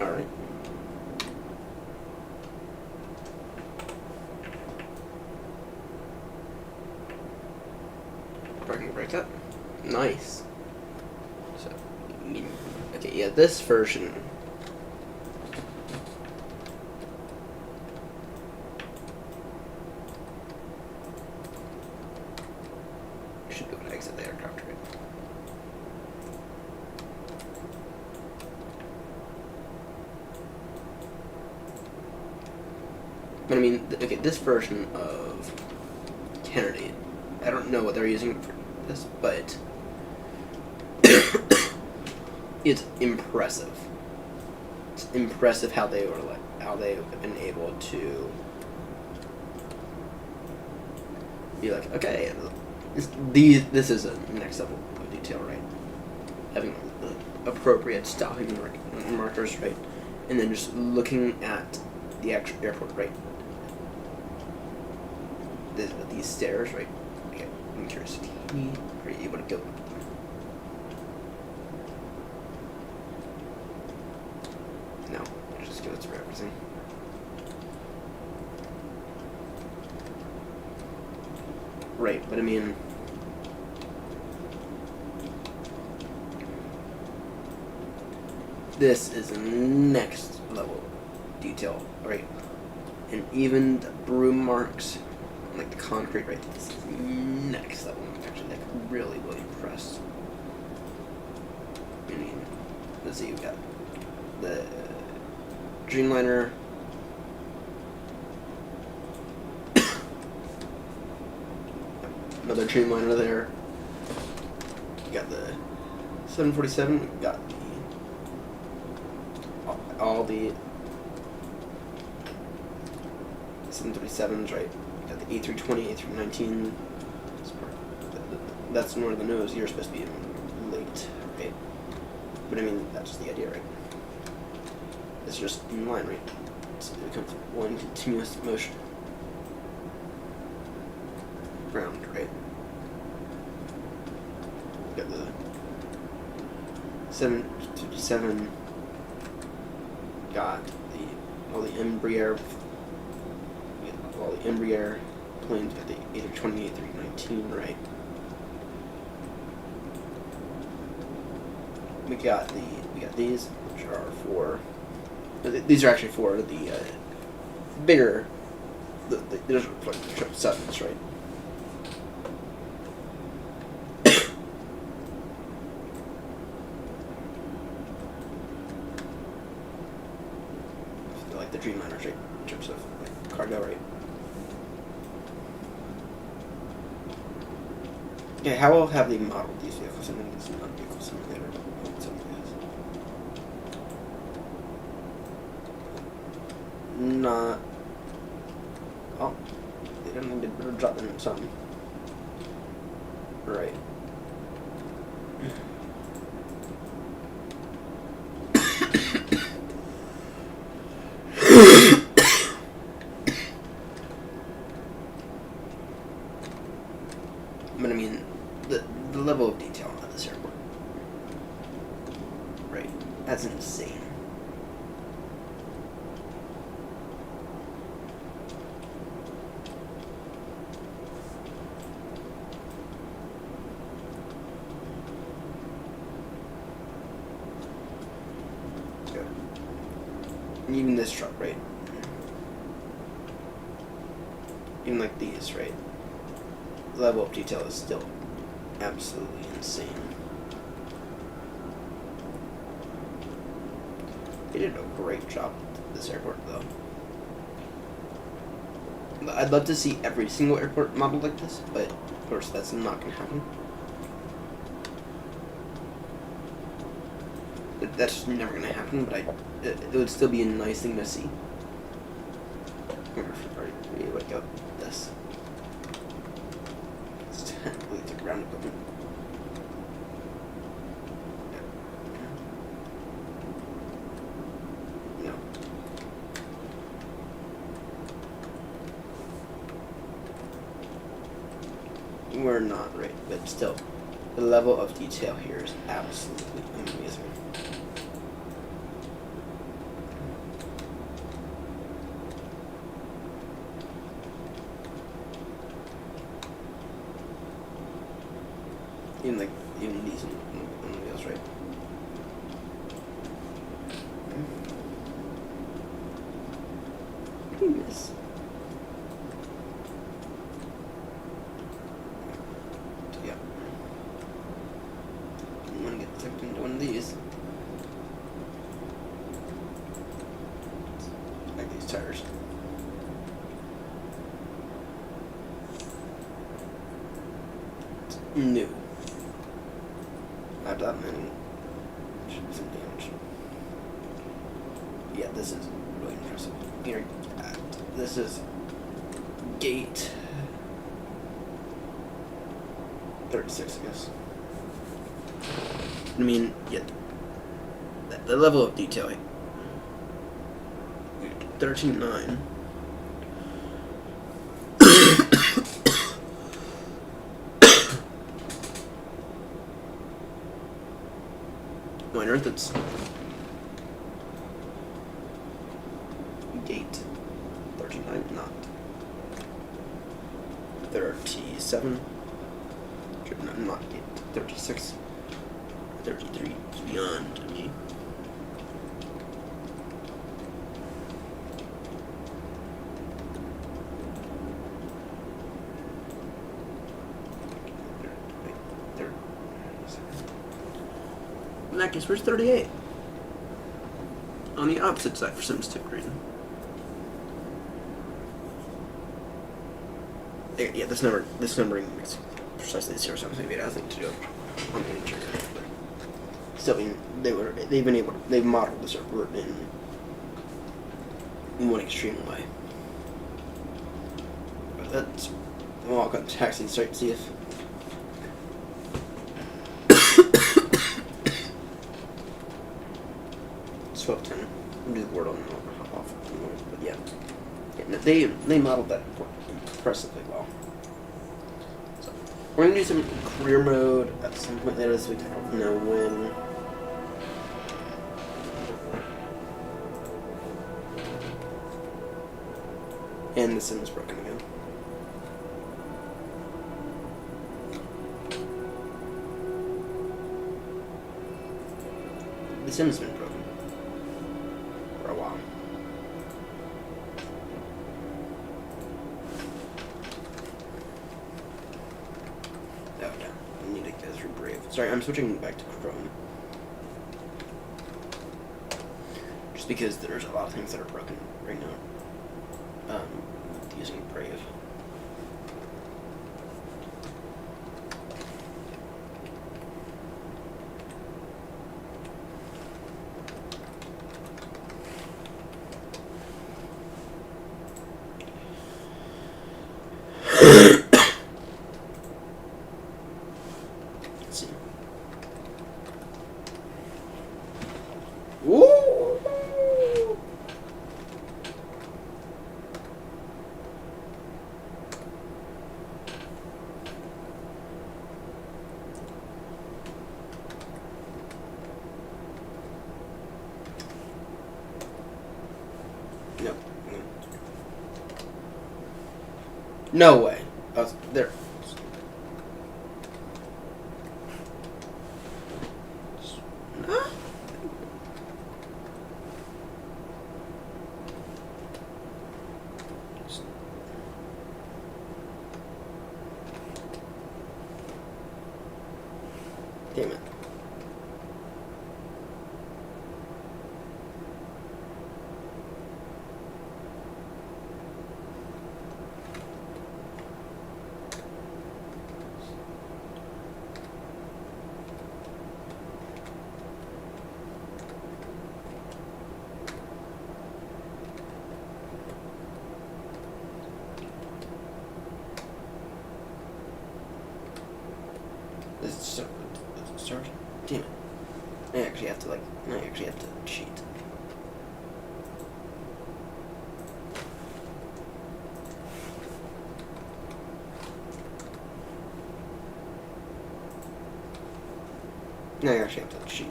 Alright. Parking brake up. Nice. So, okay, yeah, this version. Should be able to exit the aircraft, right? But I mean, okay, this version of Kennedy, I don't know what they're using for this, but it's impressive. It's impressive how they've been able to be like, okay, this is a next level of detail, right? Having the appropriate stopping markers, right, and then just looking at the actual airport, right. These stairs, right? Okay, I'm curious. Are you able to go up them? No, just go through everything. Right, but I mean, this is next level detail, right? And even the broom marks, like the concrete, right? This is next level. I'm actually like really impressed. I mean, let's see, you got the Dreamliner. Another Dreamliner there. You got the 747. You got all the 737s, right? You got the A320, A319. That's more of the nose. You're supposed to be late, right? But I mean, that's just the idea, right? It's just in line, right? So it becomes one continuous motion. Ground, right? You got the 757. Got all the Embraer planes. Got the A320, A319, right? We got these, which are for. These are actually for the bigger. These are like the 777s, right? cars, right? In terms of like cargo, right? Okay, how well have they modeled these vehicles? I think it's not vehicle simulator. Not. Oh, they don't need to drop them in something. Right. But I mean, the level of detail at this airport, right? That's insane. And even this truck, right? Even like these, right? The level of detail is still absolutely insane. They did a great job at this airport, though. I'd love to see every single airport modeled like this, but of course that's not going to happen. That's just never going to happen, but it would still be a nice thing to see. I wonder if we would go this. It's really the ground equipment. No. We're not right, but still, the level of detail here is absolutely amazing. Even these on the wheels, right? What do you miss? Yeah. I'm gonna get tucked into one of these. Like these tires. It's new. Not that many. Should be some damage. Yeah, this is really impressive. Here, this is gate 36, I guess. I mean, yeah, the level of detail. 13.9. Why on earth it's gate 39, not 37, not gate 36, 33 is beyond me. In that case, where's 38? On the opposite side for some stupid reason. Yeah, this numbering makes precisely 0738 has nothing to do on the interior. But still, I mean, they've modeled this airport in one extreme way. But that's, we'll walk on the taxi and start to see if. It's 12:10. We'll do the word on and off. But yeah, they modeled that impressively well. So we're gonna do some career mode at some point later this week. I don't know when. And the sim is broken again. The sim's been broken for a while. Oh yeah, I need to go through Brave. Sorry, I'm switching back to Chrome. Just because there's a lot of things that are broken right now. No way. Oh, there. Huh? Damn it. Start. Damn it. I actually have to cheat. No, I actually have to cheat.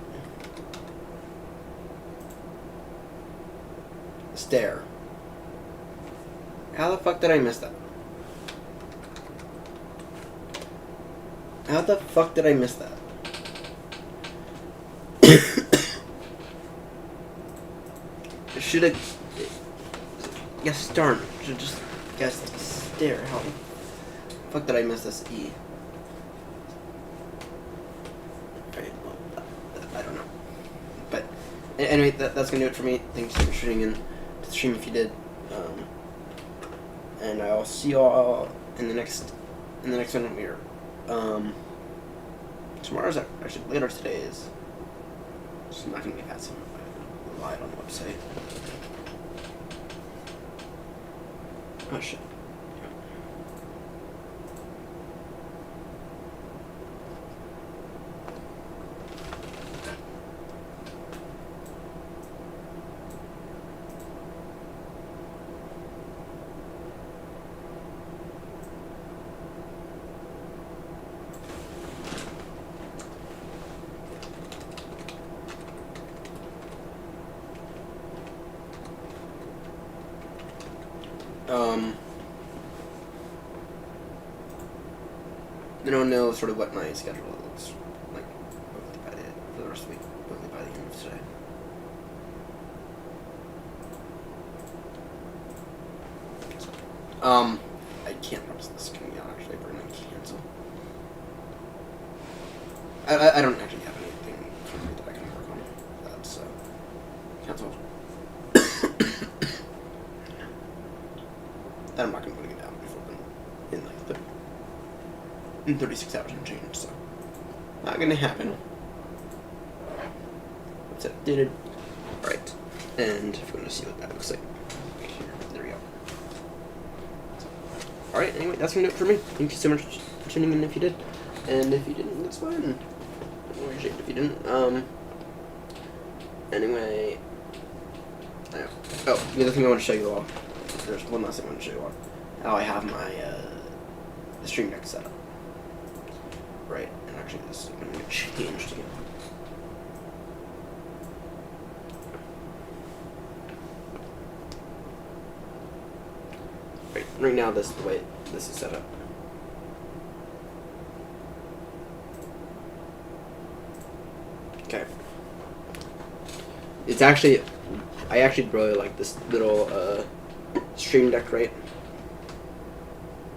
Stare. How the fuck did I miss that? How the fuck did I miss that? Should have... Yes, darn. Should just guessed stare. How the fuck did I miss this E? Alright, well, I don't know. But, anyway, that's gonna do it for me. Thanks for tuning in to the stream if you did. And I'll see you all in the next one here. Tomorrow's actually later today is. It's not gonna be passing. I lied on the website. Oh shit. I don't know sort of what my schedule looks like for the rest of the week, hopefully by the end of today. I can't promise this can be actually we're gonna cancel. I don't actually have anything concrete that I can work on. That's canceled. And I'm not gonna put it down before in like 36 hours and change, so not gonna happen. What's updated? Alright. And if you want to see what that looks like. Here, there we go. Alright, anyway, that's gonna do it for me. Thank you so much for tuning in if you did. And if you didn't, that's fine. I'm more ashamed if you didn't. Anyway. Oh, the other thing I want to show you all. There's one last thing I want to show you all. How I have my the stream deck set up. Right, and actually this is going to get changed again. Right now this is the way this is set up. Okay. It's actually, I actually really like this little stream deck, right?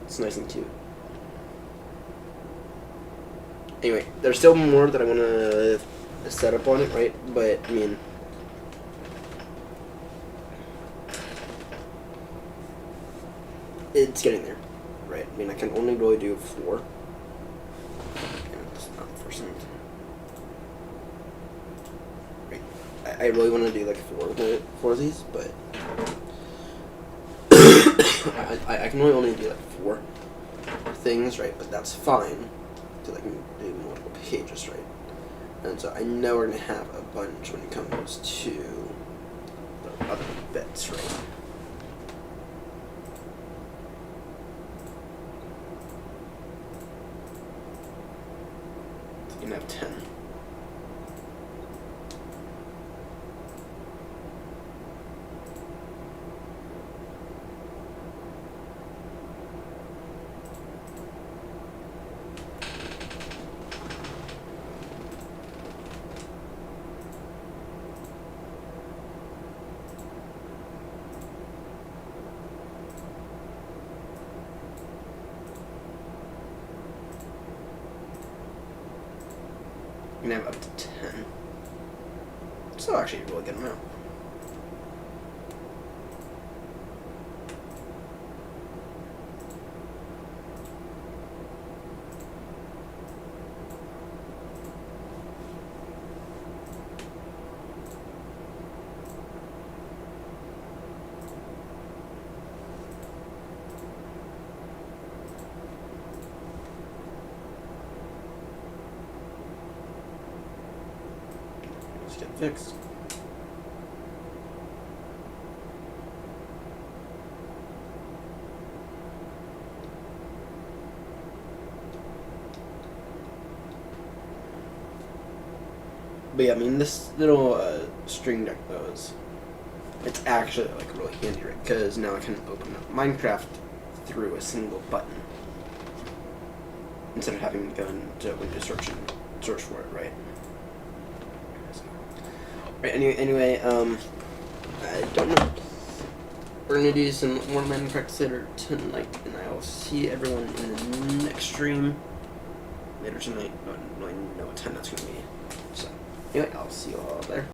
It's nice and cute. Anyway, there's still more that I want to set up on it, right? But, I mean, it's getting there, right? I mean, I can only really do 4. And it's not the first thing. Right. I really want to do like 4 of these, but I can really only do like 4 things, right? But that's fine. I can do multiple pages, right? And so I know we're going to have a bunch when it comes to the other bits, right? So you're going to have 10. You can have up to 10. So actually a really good amount. Let's get fixed. But yeah, I mean, this little string deck though it's actually like really handy, right? Because now I can open up Minecraft through a single button instead of having to go into Windows search and search for it, right? Right. Anyway, I don't know. We're gonna do some more Minecraft later tonight, and I will see everyone in the next stream later tonight. I don't really know what time that's gonna be. So, anyway, I'll see you all there.